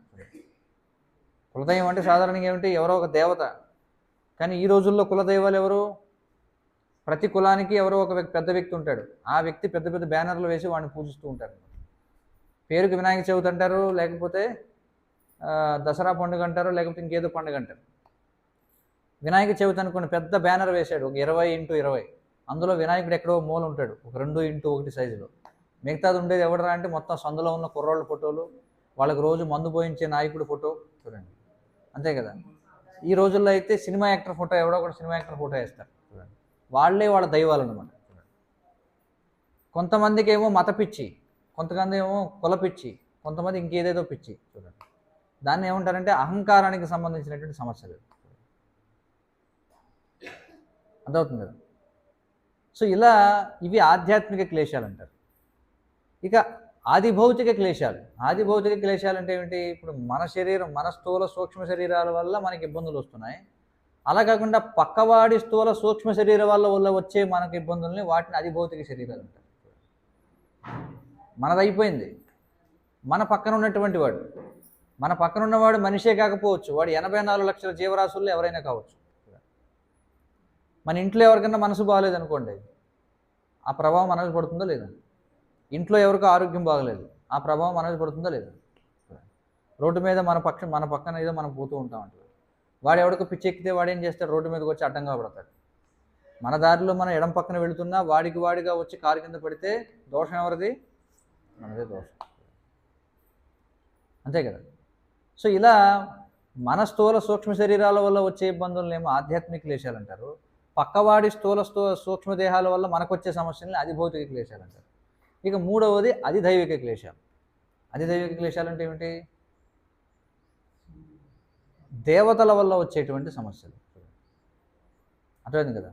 కులదైవం అంటే సాధారణంగా ఏమిటి? ఎవరో ఒక దేవత. కానీ ఈ రోజుల్లో కులదైవాలు ఎవరు? ప్రతి కులానికి ఎవరో ఒక పెద్ద వ్యక్తి ఉంటాడు. ఆ వ్యక్తి పెద్ద పెద్ద బ్యానర్లు వేసి వాడిని పూజిస్తూ ఉంటారు. పేరుకి వినాయక చవితి అంటారు, లేకపోతే దసరా పండుగ అంటారు, లేకపోతే ఇంకేదో పండుగ అంటారు. వినాయక చవితి అనుకోండి, పెద్ద బ్యానర్ వేశాడు, ఒక 20x20. అందులో వినాయకుడు ఎక్కడో మూల ఉంటాడు, ఒక 2x1 సైజులో. మిగతాది ఉండేది ఎవడరా అంటే మొత్తం సందులో ఉన్న కుర్రోళ్ళ ఫోటోలు, వాళ్ళకి రోజు మందు పోయించే నాయకుడి ఫోటో చూడండి, అంతే కదా. ఈ రోజుల్లో అయితే సినిమా యాక్టర్ ఫోటో, ఎవడో ఒకటి సినిమా యాక్టర్ ఫోటో వేస్తారు చూడండి, వాళ్ళే వాళ్ళ దైవాలు అన్నమాట. కొంతమందికి ఏమో మత పిచ్చి, కొంతమంది ఏమో కుల పిచ్చి, కొంతమంది ఇంకేదేదో పిచ్చి చూడండి. దాన్ని ఏమంటారంటే అహంకారానికి సంబంధించినటువంటి సమస్యలు. అర్థమవుతుంది కదా. సో ఇలా ఇవి ఆధ్యాత్మిక క్లేశాలు అంటారు. ఇక ఆదిభౌతిక క్లేశాలు. ఆదిభౌతిక క్లేశాలు అంటే ఏమిటి? ఇప్పుడు మన శరీరం, మన స్థూల సూక్ష్మ శరీరాల వల్ల మనకి ఇబ్బందులు వస్తున్నాయి. అలా కాకుండా పక్కవాడి స్థూల సూక్ష్మ శరీరం వల్ల వచ్చే మనకి ఇబ్బందుల్ని, వాటిని అధిభౌతిక శరీరాలు అంటారు. మనదైపోయింది. మన పక్కన ఉన్నటువంటి వాడు, మన పక్కన ఉన్నవాడు మనిషే కాకపోవచ్చు, వాడు 84 లక్షల జీవరాశుల్లో ఎవరైనా కావచ్చు. మన ఇంట్లో ఎవరికైనా మనసు బాగలేదనుకోండి, ఆ ప్రభావం మన మీద పడుతుందో లేదా? ఇంట్లో ఎవరికో ఆరోగ్యం బాగలేదు, ఆ ప్రభావం మన మీద పడుతుందో లేదా? రోడ్డు మీద మన పక్కన ఏదో మనం పోతూ ఉంటాం అంటే, వాడు ఎవరికో పిచ్చెక్కితే వాడు ఏం చేస్తాడు? రోడ్డు మీదకి వచ్చి అడ్డంగా పడతాడు. మన దారిలో మనం ఎడం పక్కన వెళుతున్నా వాడిగా వచ్చి కారు కింద పడితే దోషం ఎవరిది? మనదే దోషం, అంతే కదా. సో ఇలా మన స్థూల సూక్ష్మ శరీరాల వల్ల వచ్చే ఇబ్బందులనేమో ఆధ్యాత్మిక క్లేశాలు అంటారు. పక్కవాడి స్థూల సూక్ష్మదేహాల వల్ల మనకు వచ్చే సమస్యల్ని అధిభౌతిక క్లేశాలు అంటారు. ఇక మూడవది అధిదైవిక క్లేశాలు. అధిదైవిక క్లేశాలు అంటే ఏమిటి? దేవతల వల్ల వచ్చేటువంటి సమస్యలు. అర్థమైంది కదా.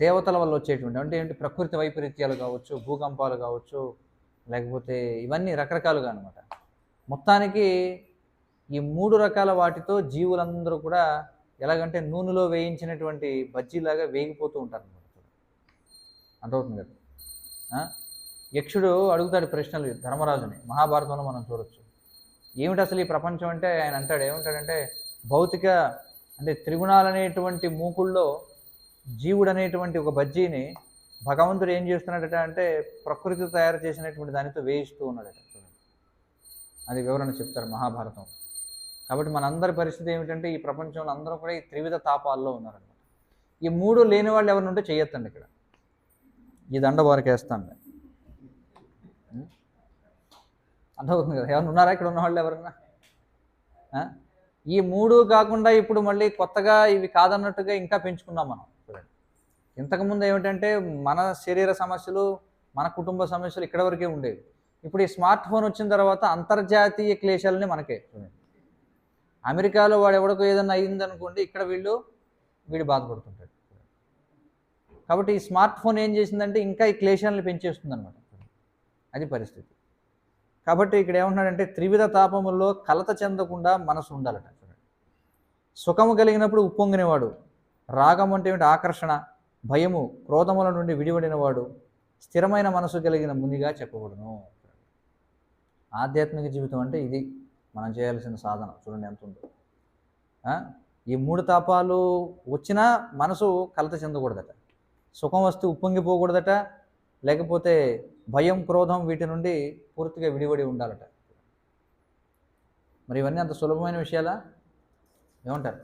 దేవతల వల్ల వచ్చేటువంటి అంటే ఏంటి? ప్రకృతి వైపరీత్యాలు కావచ్చు, భూకంపాలు కావచ్చు, లేకపోతే ఇవన్నీ రకరకాలుగా అనమాట. మొత్తానికి ఈ 3 రకాల వాటితో జీవులందరూ కూడా ఎలాగంటే నూనెలో వేయించినటువంటి బజ్జీలాగా వేగిపోతూ ఉంటారు అనమాట. అర్థమవుతుంది కదా. యక్షుడు అడుగుతాడు ప్రశ్నలు ధర్మరాజుని, మహాభారతంలో మనం చూడొచ్చు. ఏమిటి అసలు ఈ ప్రపంచం అంటే ఆయన అంటాడు, ఏమంటాడంటే భౌతిక అంటే త్రిగుణాలనేటువంటి మూకుల్లో జీవుడు అనేటువంటి ఒక బజ్జీని భగవంతుడు ఏం చేస్తున్నాడట అంటే ప్రకృతి తయారు చేసినటువంటి దానితో వేయిస్తూ ఉన్నాడట. చూడండి, అది వివరణ చెప్తారు మహాభారతం. కాబట్టి మనందరి పరిస్థితి ఏమిటంటే ఈ ప్రపంచంలో అందరూ కూడా ఈ త్రివిధ తాపాల్లో ఉన్నారనమాట. ఈ మూడు లేని వాళ్ళు ఎవరిని ఉంటే చెయ్యొద్దండి. ఇక్కడ ఈ దండ వారికి వేస్తాను. అర్థమవుతుంది కదా? ఎవరైనా ఉన్నారా ఇక్కడ ఉన్నవాళ్ళు ఎవరన్నా? ఈ మూడు కాకుండా ఇప్పుడు మళ్ళీ కొత్తగా ఇవి కాదన్నట్టుగా ఇంకా పెంచుకున్నాం మనం. చూడండి, ఇంతకుముందు ఏమిటంటే మన శరీర సమస్యలు, మన కుటుంబ సమస్యలు ఇక్కడ వరకే ఉండేవి. ఇప్పుడు ఈ స్మార్ట్ ఫోన్ వచ్చిన తర్వాత అంతర్జాతీయ క్లేశాలని మనకే. చూడండి, అమెరికాలో వాడు ఎవడికో ఏదన్నా అయిందనుకోండి, ఇక్కడ వీడు బాధపడుతుంటాడు. కాబట్టి ఈ స్మార్ట్ ఫోన్ ఏం చేసిందంటే ఇంకా ఈ క్లేశాలను పెంచేస్తుంది అనమాట. అది పరిస్థితి. కాబట్టి ఇక్కడ ఏమంటున్నాడంటే త్రివిధ తాపముల్లో కలత చెందకుండా మనసు ఉండాలట. సుఖము కలిగినప్పుడు ఉప్పొంగినవాడు, రాగం అంటే ఏమిటి? ఆకర్షణ, భయము, క్రోధముల నుండి విడివడినవాడు స్థిరమైన మనసు కలిగిన మునిగా చెప్పబడును. ఆధ్యాత్మిక జీవితం అంటే ఇది మనం చేయాల్సిన సాధన. చూడండి ఎంత ఉందో. ఈ మూడు తాపాలు వచ్చినా మనసు కలత చెందకూడదట, సుఖం వస్తే ఉప్పొంగిపోకూడదట, లేకపోతే భయం, క్రోధం వీటి నుండి పూర్తిగా విడివడి ఉండాలట. మరి ఇవన్నీ అంత సులభమైన విషయాలా? ఏమంటారు?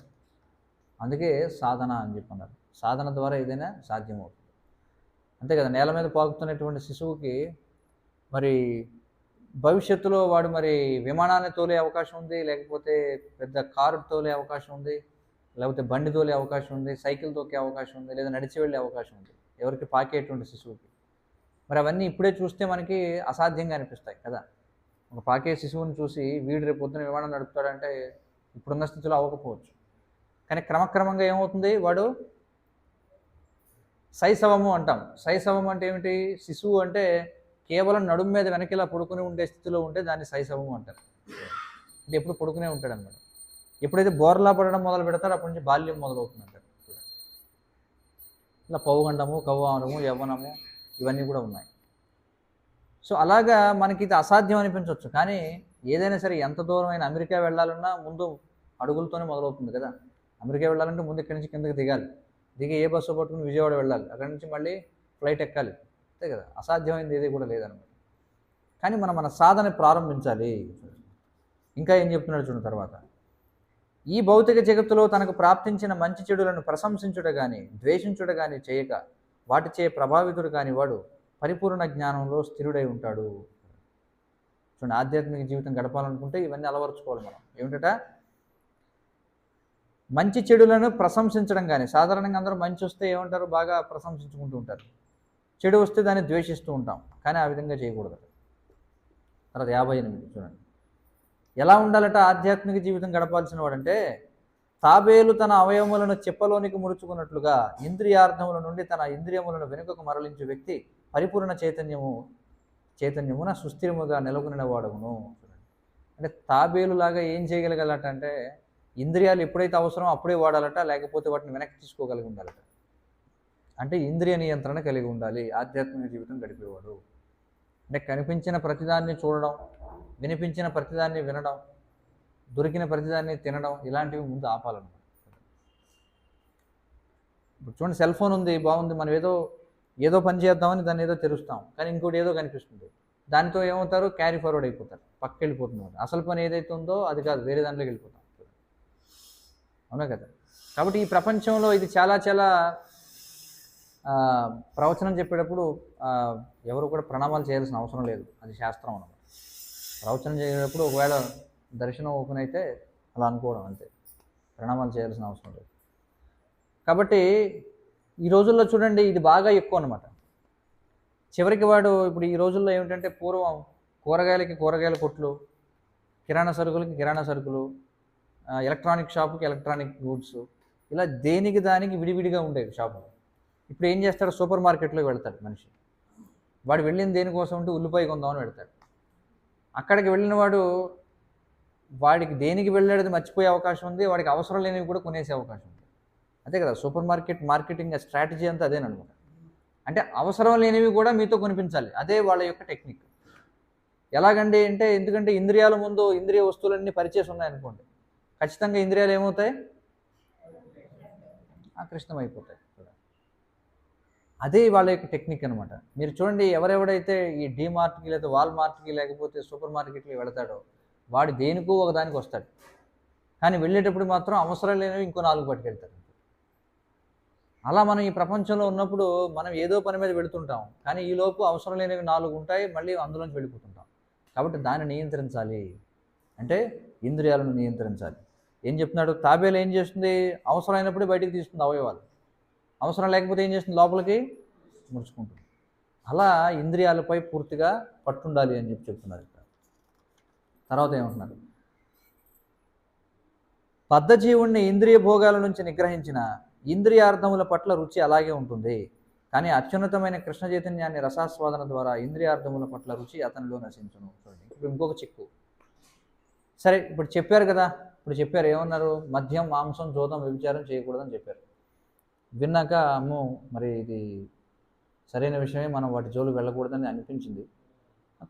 అందుకే సాధన అని చెప్పన్నారు. సాధన ద్వారా ఏదైనా సాధ్యమవుతుంది. అంతే కదా? నేల మీద పాకుతున్నటువంటి శిశువుకి మరి భవిష్యత్తులో వాడు మరి విమానాన్ని తోలే అవకాశం ఉంది, లేకపోతే పెద్ద కారు తోలే అవకాశం ఉంది, లేకపోతే బండి తోలే అవకాశం ఉంది, సైకిల్ తొక్కే అవకాశం ఉంది, లేదా నడిచి వెళ్ళే అవకాశం ఉంది ఎవరికి? పాకేటువంటి శిశువుకి. మరి అవన్నీ ఇప్పుడే చూస్తే మనకి అసాధ్యంగా అనిపిస్తాయి కదా. ఒక పాకే శిశువుని చూసి వీడు రేపు పొద్దున విమానం నడుపుతాడంటే ఇప్పుడున్న స్థితిలో అవ్వకపోవచ్చు. కానీ క్రమక్రమంగా ఏమవుతుంది? వాడు శైశవము అంటాం. శైశవం అంటే ఏమిటి? శిశువు అంటే కేవలం నడుము మీద వెనకిలా పడుకుని ఉండే స్థితిలో ఉంటే దాన్ని శైశవము అంటారు. అంటే ఎప్పుడు పడుకునే ఉంటాడు అన్నమాట. ఎప్పుడైతే బోర్లా పడడం మొదలు పెడతారో అప్పటి నుంచి బాల్యం మొదలవుతుంది అంటారు. ఇలా పౌగండము, కవ్వారము, యవ్వనము ఇవన్నీ కూడా ఉన్నాయి. సో అలాగా మనకి ఇది అసాధ్యం అనిపించవచ్చు. కానీ ఏదైనా సరే ఎంత దూరమైన అమెరికా వెళ్ళాలన్నా ముందు అడుగులతోనే మొదలవుతుంది కదా. అమెరికా వెళ్ళాలంటే ముందు ఇక్కడి నుంచి కిందకి దిగి ఏ బస్సు పట్టుకుని విజయవాడ వెళ్ళాలి, అక్కడి నుంచి మళ్ళీ ఫ్లైట్ ఎక్కాలి. అంతే కదా, అసాధ్యమైనది ఏది కూడా లేదన్నమాట. కానీ మన సాధన ప్రారంభించాలి. ఇంకా ఏం చెప్తున్నాడు చూడండి తర్వాత. ఈ భౌతిక జగత్తులో తనకు ప్రాప్తించిన మంచి చెడులను ప్రశంసించుట కానీ ద్వేషించుట కానీ చేయక వాటిచే ప్రభావితుడు కాని వాడు పరిపూర్ణ జ్ఞానంలో స్థిరుడై ఉంటాడు. చూడండి, ఆధ్యాత్మిక జీవితం గడపాలనుకుంటే ఇవన్నీ అలవరుచుకోవాలి మనం. ఏమిటట? మంచి చెడులను ప్రశంసించడం కానీ. సాధారణంగా అందరూ మంచి వస్తే ఏమంటారు? బాగా ప్రశంసించుకుంటూ ఉంటారు. చెడు వస్తే దాన్ని ద్వేషిస్తూ ఉంటాం. కానీ ఆ విధంగా చేయకూడదు. తర్వాత 58 చూడండి. ఎలా ఉండాలట ఆధ్యాత్మిక జీవితం గడపాల్సిన వాడంటే తాబేలు తన అవయవములను చెప్పలోనికి ముడుచుకున్నట్లుగా ఇంద్రియార్థముల నుండి తన ఇంద్రియములను వెనుకకు మరలించే వ్యక్తి పరిపూర్ణ చైతన్యమున సుస్థిరముగా నెలకొనిన వాడవును. అంటే తాబేలులాగా ఏం చేయగలగలట అంటే ఇంద్రియాలు ఎప్పుడైతే అవసరమో అప్పుడే వాడాలట, లేకపోతే వాటిని వెనక్కి తీసుకోగలిగి ఉండాలట. అంటే ఇంద్రియ నియంత్రణ కలిగి ఉండాలి ఆధ్యాత్మిక జీవితం గడిపేవాడు. అంటే కనిపించిన ప్రతిదాన్ని చూడడం, వినిపించిన ప్రతిదాన్ని వినడం, దొరికిన ప్రతిదాన్ని తినడం, ఇలాంటివి ముందు ఆపాలన్నమాట. ఇప్పుడు చూడండి, సెల్ ఫోన్ ఉంది, బాగుంది, మనం ఏదో పని చేద్దామని దాన్ని ఏదో తెరుస్తాం, కానీ ఇంకోటి ఏదో కనిపిస్తుంది. దానితో ఏమవుతారు? క్యారీ ఫార్వర్డ్ అయిపోతారు, పక్కకి వెళ్ళిపోతున్నారు. అసలు పని ఏదైతే ఉందో అది కాదు, వేరే దాంట్లోకి వెళ్ళిపోతాం. అవునా కదా? కాబట్టి ఈ ప్రపంచంలో ఇది చాలా చాలా ప్రవచనం చెప్పేటప్పుడు ఎవరు కూడా ప్రణామాలు చేయాల్సిన అవసరం లేదు, అది శాస్త్రం అన్నమాట. ప్రవచనం చేసేటప్పుడు ఒకవేళ దర్శనం ఓపెన్ అయితే అలా అనుకోవడం అంతే, ప్రణామాలు చేయాల్సిన అవసరం లేదు. కాబట్టి ఈ రోజుల్లో చూడండి ఇది బాగా ఎక్కువ అనమాట. చివరికి వాడు ఇప్పుడు ఈ రోజుల్లో ఏమిటంటే పూర్వం కూరగాయల కొట్లు, కిరాణా సరుకులకి కిరాణా సరుకులు, ఎలక్ట్రానిక్ షాపుకి ఎలక్ట్రానిక్ గూడ్స్, ఇలా దేనికి దానికి విడివిడిగా ఉండేవి షాపులు. ఇప్పుడు ఏం చేస్తాడు? సూపర్ మార్కెట్లోకి వెళ్తాడు మనిషి. వాడు వెళ్ళిన దేనికోసం ఉంటే ఉల్లిపాయ కొందామని వెళ్తాడు. అక్కడికి వెళ్ళిన వాడికి దేనికి వెళ్ళేది మర్చిపోయే అవకాశం ఉంది, వాడికి అవసరం లేనివి కూడా కొనేసే అవకాశం ఉంది. అదే కదా సూపర్ మార్కెటింగ్ స్ట్రాటజీ అంతా అదేనమాట. అంటే అవసరం లేనివి కూడా మీతో కొనిపించాలి, అదే వాళ్ళ యొక్క టెక్నిక్. ఎలాగండి అంటే, ఎందుకంటే ఇంద్రియాల ముందు ఇంద్రియ వస్తువులన్నీ పరిచయం ఉన్నాయనుకోండి, ఖచ్చితంగా ఇంద్రియాలు ఏమవుతాయి? ఆకృష్టమైపోతాయి. అదే వాళ్ళ యొక్క టెక్నిక్ అనమాట. మీరు చూడండి, ఎవరెవడైతే ఈ డీమార్ట్‌కి లేదా వాల్‌మార్ట్‌కి లేకపోతే సూపర్ మార్కెట్‌కి వెళతాడో వాడు దేనికో ఒక దానికి వస్తాడు. కానీ వెళ్ళేటప్పుడు మాత్రం అవసరం లేనివి ఇంకో 4 పట్టుకెళ్తాడు. అలా మనం ఈ ప్రపంచంలో ఉన్నప్పుడు మనం ఏదో పని మీద వెళుతుంటాం. కానీ ఈలోపు అవసరం లేనివి 4 ఉంటాయి. మళ్ళీ అందులోంచి వెళ్ళిపోతుంటాం. కాబట్టి దాన్ని నియంత్రించాలి. అంటే ఇంద్రియాలను నియంత్రించాలి. ఏం చెప్తున్నాడు? తాబేలు ఏం చేస్తుంది? అవసరమైనప్పుడే బయటికి తీస్తుంది అవయవాలు. అవసరం లేకపోతే ఏం చేస్తుంది? లోపలికి ముడుచుకుంటుంది. అలా ఇంద్రియాలపై పూర్తిగా పట్టుండాలి అని చెప్తున్నారు ఇక్కడ. తర్వాత ఏమంటున్నారు? బద్ధజీవుణ్ణి ఇంద్రియ భోగాల నుంచి నిగ్రహించిన ఇంద్రియార్థముల పట్ల రుచి అలాగే ఉంటుంది. కానీ అత్యున్నతమైన కృష్ణ చైతన్యాన్ని రసాస్వాదన ద్వారా ఇంద్రియార్థముల పట్ల రుచి అతనిలో నశించును. చూడండి, ఇప్పుడు ఇంకొక చిక్కు. సరే, ఇప్పుడు చెప్పారు కదా, ఇప్పుడు చెప్పారు ఏమన్నారు? మద్యం, మాంసం, జోదం, వ్యభిచారం చేయకూడదని చెప్పారు. విన్నాక అమ్మో, మరి ఇది సరైన విషయమే, మనం వాటి జోలికి వెళ్ళకూడదని అనిపించింది.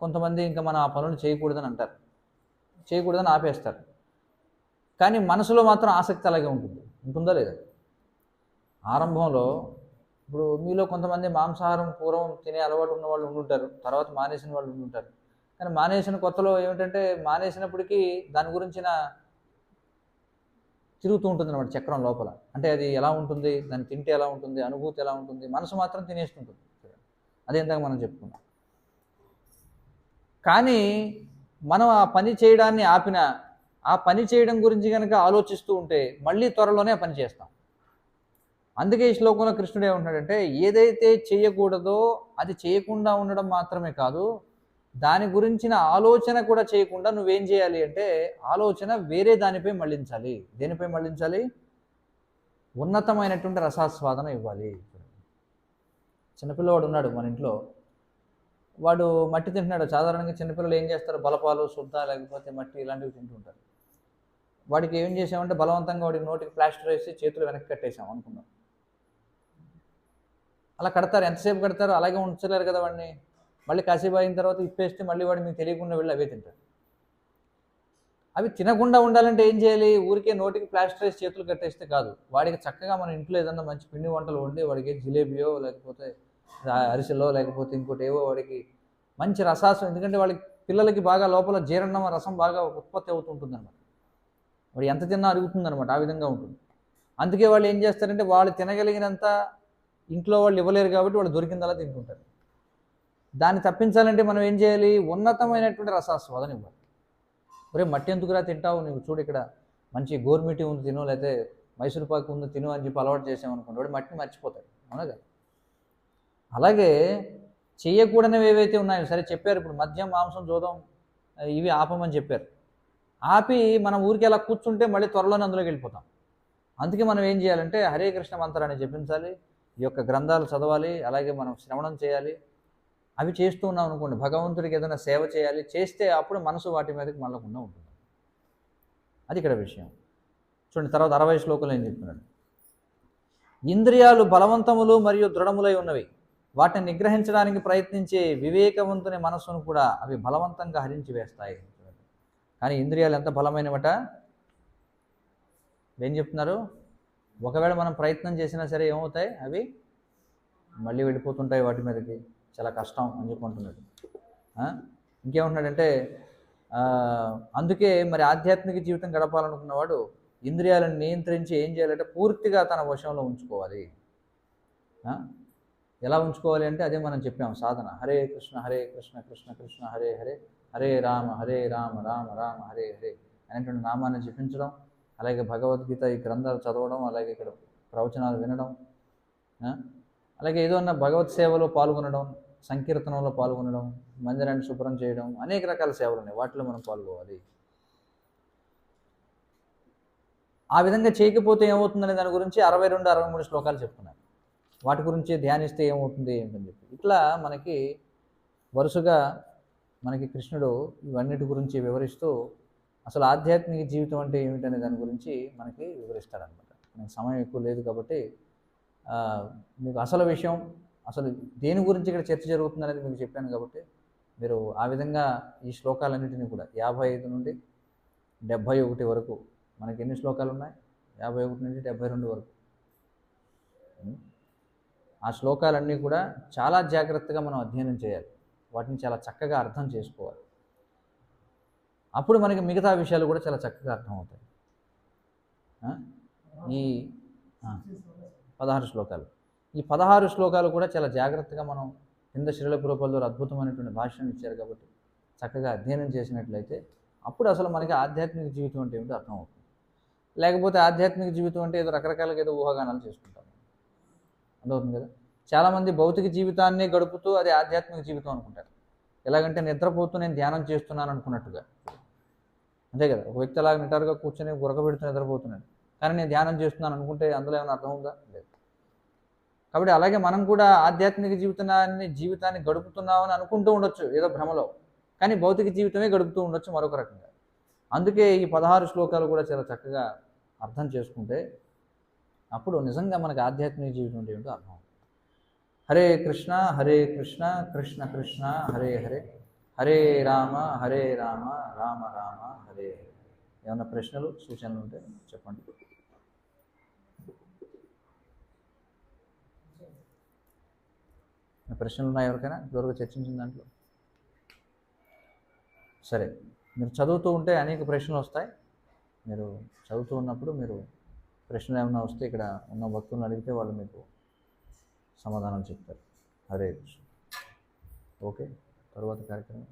కొంతమంది ఇంకా మనం ఆ పనులు చేయకూడదని అంటారు, చేయకూడదని ఆపేస్తారు. కానీ మనసులో మాత్రం ఆసక్తి అలాగే ఉంటుంది. ఉంటుందా లేదా? ఆరంభంలో ఇప్పుడు మీలో కొంతమంది మాంసాహారం పూర్వం తినే అలవాటు ఉన్న వాళ్ళు ఉండుంటారు, తర్వాత మానేసిన వాళ్ళు ఉండుంటారు. కానీ మానేసిన కొత్తలో ఏమిటంటే మానేసినప్పటికీ దాని గురించిన తిరుగుతూ ఉంటుంది అన్నమాట చక్రం లోపల. అంటే అది ఎలా ఉంటుంది, దాన్ని తింటే ఎలా ఉంటుంది, అనుభూతి ఎలా ఉంటుంది, మనసు మాత్రం తినేస్తుంటుంది. అదే ఇందాక మనం చెప్పుకున్నాం. కానీ మనం ఆ పని చేయడాన్ని ఆపిన, ఆ పని చేయడం గురించి కనుక ఆలోచిస్తూ ఉంటే మళ్ళీ త్వరలోనే ఆ పని చేస్తాం. అందుకే ఈ శ్లోకంలో కృష్ణుడు ఏమంటున్నాడంటే, ఏదైతే చేయకూడదో అది చేయకుండా ఉండడం మాత్రమే కాదు, దాని గురించిన ఆలోచన కూడా చేయకుండా నువ్వేం చేయాలి అంటే ఆలోచన వేరే దానిపై మళ్లించాలి. దేనిపై మళ్లించాలి? ఉన్నతమైనటువంటి రసాస్వాదన ఇవ్వాలి. చిన్నపిల్లవాడు ఉన్నాడు మన ఇంట్లో, వాడు మట్టి తింటున్నాడు. సాధారణంగా చిన్నపిల్లలు ఏం చేస్తారు? బలపాలు, శుద్ధ, లేకపోతే మట్టి ఇలాంటివి తింటుంటారు. వాడికి ఏం చేసామంటే బలవంతంగా వాడికి నోటికి ప్లాస్టర్ వేసి చేతులు వెనక్కి కట్టేసాం అనుకున్నాం. అలా కడతారు, ఎంతసేపు కడతారు? అలాగే ఉంచలేరు కదా వాడిని. మళ్ళీ కాసేపు అయిన తర్వాత ఇప్పేస్తే మళ్ళీ వాడు మీకు తెలియకుండా వెళ్ళి అవే తింటారు. అవి తినకుండా ఉండాలంటే ఏం చేయాలి? ఊరికే నోటికి ప్లాస్టర్ వేసి చేతులు కట్టేస్తే కాదు. వాడికి చక్కగా మన ఇంట్లో ఏదన్నా మంచి పిండి వంటలు వండి వాడికి జిలేబియో, లేకపోతే అరిసెలో, లేకపోతే ఇంకోటి ఏవో వాడికి మంచి రసాసం. ఎందుకంటే వాళ్ళకి పిల్లలకి బాగా లోపల జీర్ణం రసం బాగా ఉత్పత్తి అవుతుంటుంది అనమాట. వాడు ఎంత తిన్నా అరుగుతుందనమాట, ఆ విధంగా ఉంటుంది. అందుకే వాళ్ళు ఏం చేస్తారంటే వాళ్ళు తినగలిగినంత ఇంట్లో వాళ్ళు ఇవ్వలేరు కాబట్టి వాళ్ళు దొరికిందలా తింటుంటారు. దాన్ని తప్పించాలంటే మనం ఏం చేయాలి? ఉన్నతమైనటువంటి రసాస్వాదన ఇవ్వాలి. ఒరే మట్టి ఎందుకురా తింటావు, నువ్వు చూడు ఇక్కడ మంచి గోర్మిటి ఉంది తిను, లేకపోతే మైసూర్ పాకు ఉంది తిను అని చెప్పి అలవాటు చేసామనుకోండి, వాడు మట్టిని మర్చిపోతాడు. అవునా కదా? అలాగే చేయకూడనివి ఏవైతే ఉన్నాయో సరే చెప్పారు, ఇప్పుడు మద్యం, మాంసం, జోదం ఇవి ఆపమని చెప్పారు. ఆపి మనం ఊరికి అలా కూర్చుంటే మళ్ళీ త్వరలోనే అందులోకి వెళ్ళిపోతాం. అందుకే మనం ఏం చేయాలంటే హరే కృష్ణ మంత్రాన్ని జపించాలి, ఈ యొక్క గ్రంథాలు చదవాలి, అలాగే మనం శ్రవణం చేయాలి. అవి చేస్తూ ఉన్నాం అనుకోండి, భగవంతుడికి ఏదైనా సేవ చేయాలి, చేస్తే అప్పుడు మనసు వాటి మీదకి మళ్ళకుండా ఉంటుంది. అది ఇక్కడ విషయం. చూడండి, తర్వాత 60 శ్లోకంలో ఏం చెప్తున్నాడు? ఇంద్రియాలు బలవంతములు మరియు దృఢములై ఉన్నవి. వాటిని నిగ్రహించడానికి ప్రయత్నించే వివేకవంతుని మనస్సును కూడా అవి బలవంతంగా హరించి వేస్తాయి. కానీ ఇంద్రియాలు ఎంత బలమైనవట? ఏం చెప్తున్నారు? ఒకవేళ మనం ప్రయత్నం చేసినా సరే ఏమవుతాయి? అవి మళ్ళీ వెళ్ళిపోతుంటాయి వాటి మీదకి. చాలా కష్టం అని చెప్పుకుంటున్నాడు. ఇంకేమంటున్నాడంటే అందుకే మరి ఆధ్యాత్మిక జీవితం గడపాలనుకున్నవాడు ఇంద్రియాలను నియంత్రించి ఏం చేయాలంటే పూర్తిగా తన వశంలో ఉంచుకోవాలి. ఎలా ఉంచుకోవాలి అంటే అదే మనం చెప్పాము సాధన. హరే కృష్ణ కృష్ణ కృష్ణ హరే హరే, హరే రామ రామ రామ హరే హరే అనేటువంటి నామాన్ని జపించడం, అలాగే భగవద్గీత ఈ గ్రంథాలు చదవడం, అలాగే ఇక్కడ ప్రవచనాలు వినడం, అలాగే ఏదన్నా భగవత్ సేవలో పాల్గొనడం, సంకీర్తనంలో పాల్గొనడం, మందిరాన్ని శుభ్రం చేయడం, అనేక రకాల సేవలు ఉన్నాయి, వాటిలో మనం పాల్గొవాలి. ఆ విధంగా చేయకపోతే ఏమవుతుందనే దాని గురించి 62, 63 శ్లోకాలు చెప్తున్నారు. వాటి గురించి ధ్యానిస్తే ఏమవుతుంది ఏంటని చెప్పి ఇట్లా మనకి వరుసగా మనకి కృష్ణుడు ఇవన్నిటి గురించి వివరిస్తూ అసలు ఆధ్యాత్మిక జీవితం అంటే ఏమిటనే దాని గురించి మనకి వివరిస్తాడనమాట. మనకి సమయం ఎక్కువ లేదు కాబట్టి మీకు అసలు విషయం, అసలు దేని గురించి ఇక్కడ చర్చ జరుగుతుంది అనేది మీకు చెప్పాను కాబట్టి మీరు ఆ విధంగా ఈ శ్లోకాలన్నింటినీ కూడా 55 నుండి 71 వరకు మనకి ఎన్ని శ్లోకాలు ఉన్నాయి? 51 నుండి 72 వరకు. ఆ శ్లోకాలన్నీ కూడా చాలా జాగ్రత్తగా మనం అధ్యయనం చేయాలి, వాటిని చాలా చక్కగా అర్థం చేసుకోవాలి. అప్పుడు మనకి మిగతా విషయాలు కూడా చాలా చక్కగా అర్థమవుతాయి. ఆ? ఈ 16 శ్లోకాలు, ఈ 16 శ్లోకాలు కూడా చాలా జాగ్రత్తగా మనం కింద శ్రీల ప్రభుపాదులు అద్భుతమైనటువంటి భాషను ఇచ్చారు కాబట్టి చక్కగా అధ్యయనం చేసినట్లయితే అప్పుడు అసలు మనకి ఆధ్యాత్మిక జీవితం అంటే ఏమిటో అర్థమవుతుంది. లేకపోతే ఆధ్యాత్మిక జీవితం అంటే ఏదో రకరకాలుగా ఏదో ఊహాగానాలు చేసుకుంటాం, అర్థమవుతుంది కదా. చాలామంది భౌతిక జీవితాన్ని గడుపుతూ అది ఆధ్యాత్మిక జీవితం అనుకుంటారు. ఎలాగంటే నిద్రపోతూ నేను ధ్యానం చేస్తున్నాను అనుకున్నట్టుగా, అంతే కదా. ఒక వ్యక్తి అలాగ నిటారుగా కూర్చొని గురకబెడుతూ నిద్రపోతున్నాడు, కానీ నేను ధ్యానం చేస్తున్నాను అనుకుంటే అందులో ఏమైనా అర్థం ఉందా? లేదు. కాబట్టి అలాగే మనం కూడా ఆధ్యాత్మిక జీవితాన్ని గడుపుతున్నామని అనుకుంటూ ఉండొచ్చు ఏదో భ్రమలో, కానీ భౌతిక జీవితమే గడుపుతూ ఉండొచ్చు మరొక రకంగా. అందుకే ఈ 16 శ్లోకాలు కూడా చాలా చక్కగా అర్థం చేసుకుంటే అప్పుడు నిజంగా మనకి ఆధ్యాత్మిక జీవితం అంటే ఏమిటో అర్థం. హరే కృష్ణ కృష్ణ కృష్ణ హరే హరే, హరే రామ రామ రామ హరే హరే. ఏమన్నా ప్రశ్నలు సూచనలు ఉంటే చెప్పండి. ప్రశ్నలు ఉన్నాయి ఎవరికైనా ఇదివరకు చర్చించిన దాంట్లో? సరే, మీరు చదువుతూ ఉంటే అనేక ప్రశ్నలు వస్తాయి. మీరు చదువుతూ ఉన్నప్పుడు మీరు ప్రశ్నలు ఏమైనా వస్తే ఇక్కడ ఉన్న భక్తులను అడిగితే వాళ్ళు మీకు సమాధానం చెప్తారు. హరే కృష్ణ. ఓకే, తరువాత కార్యక్రమం.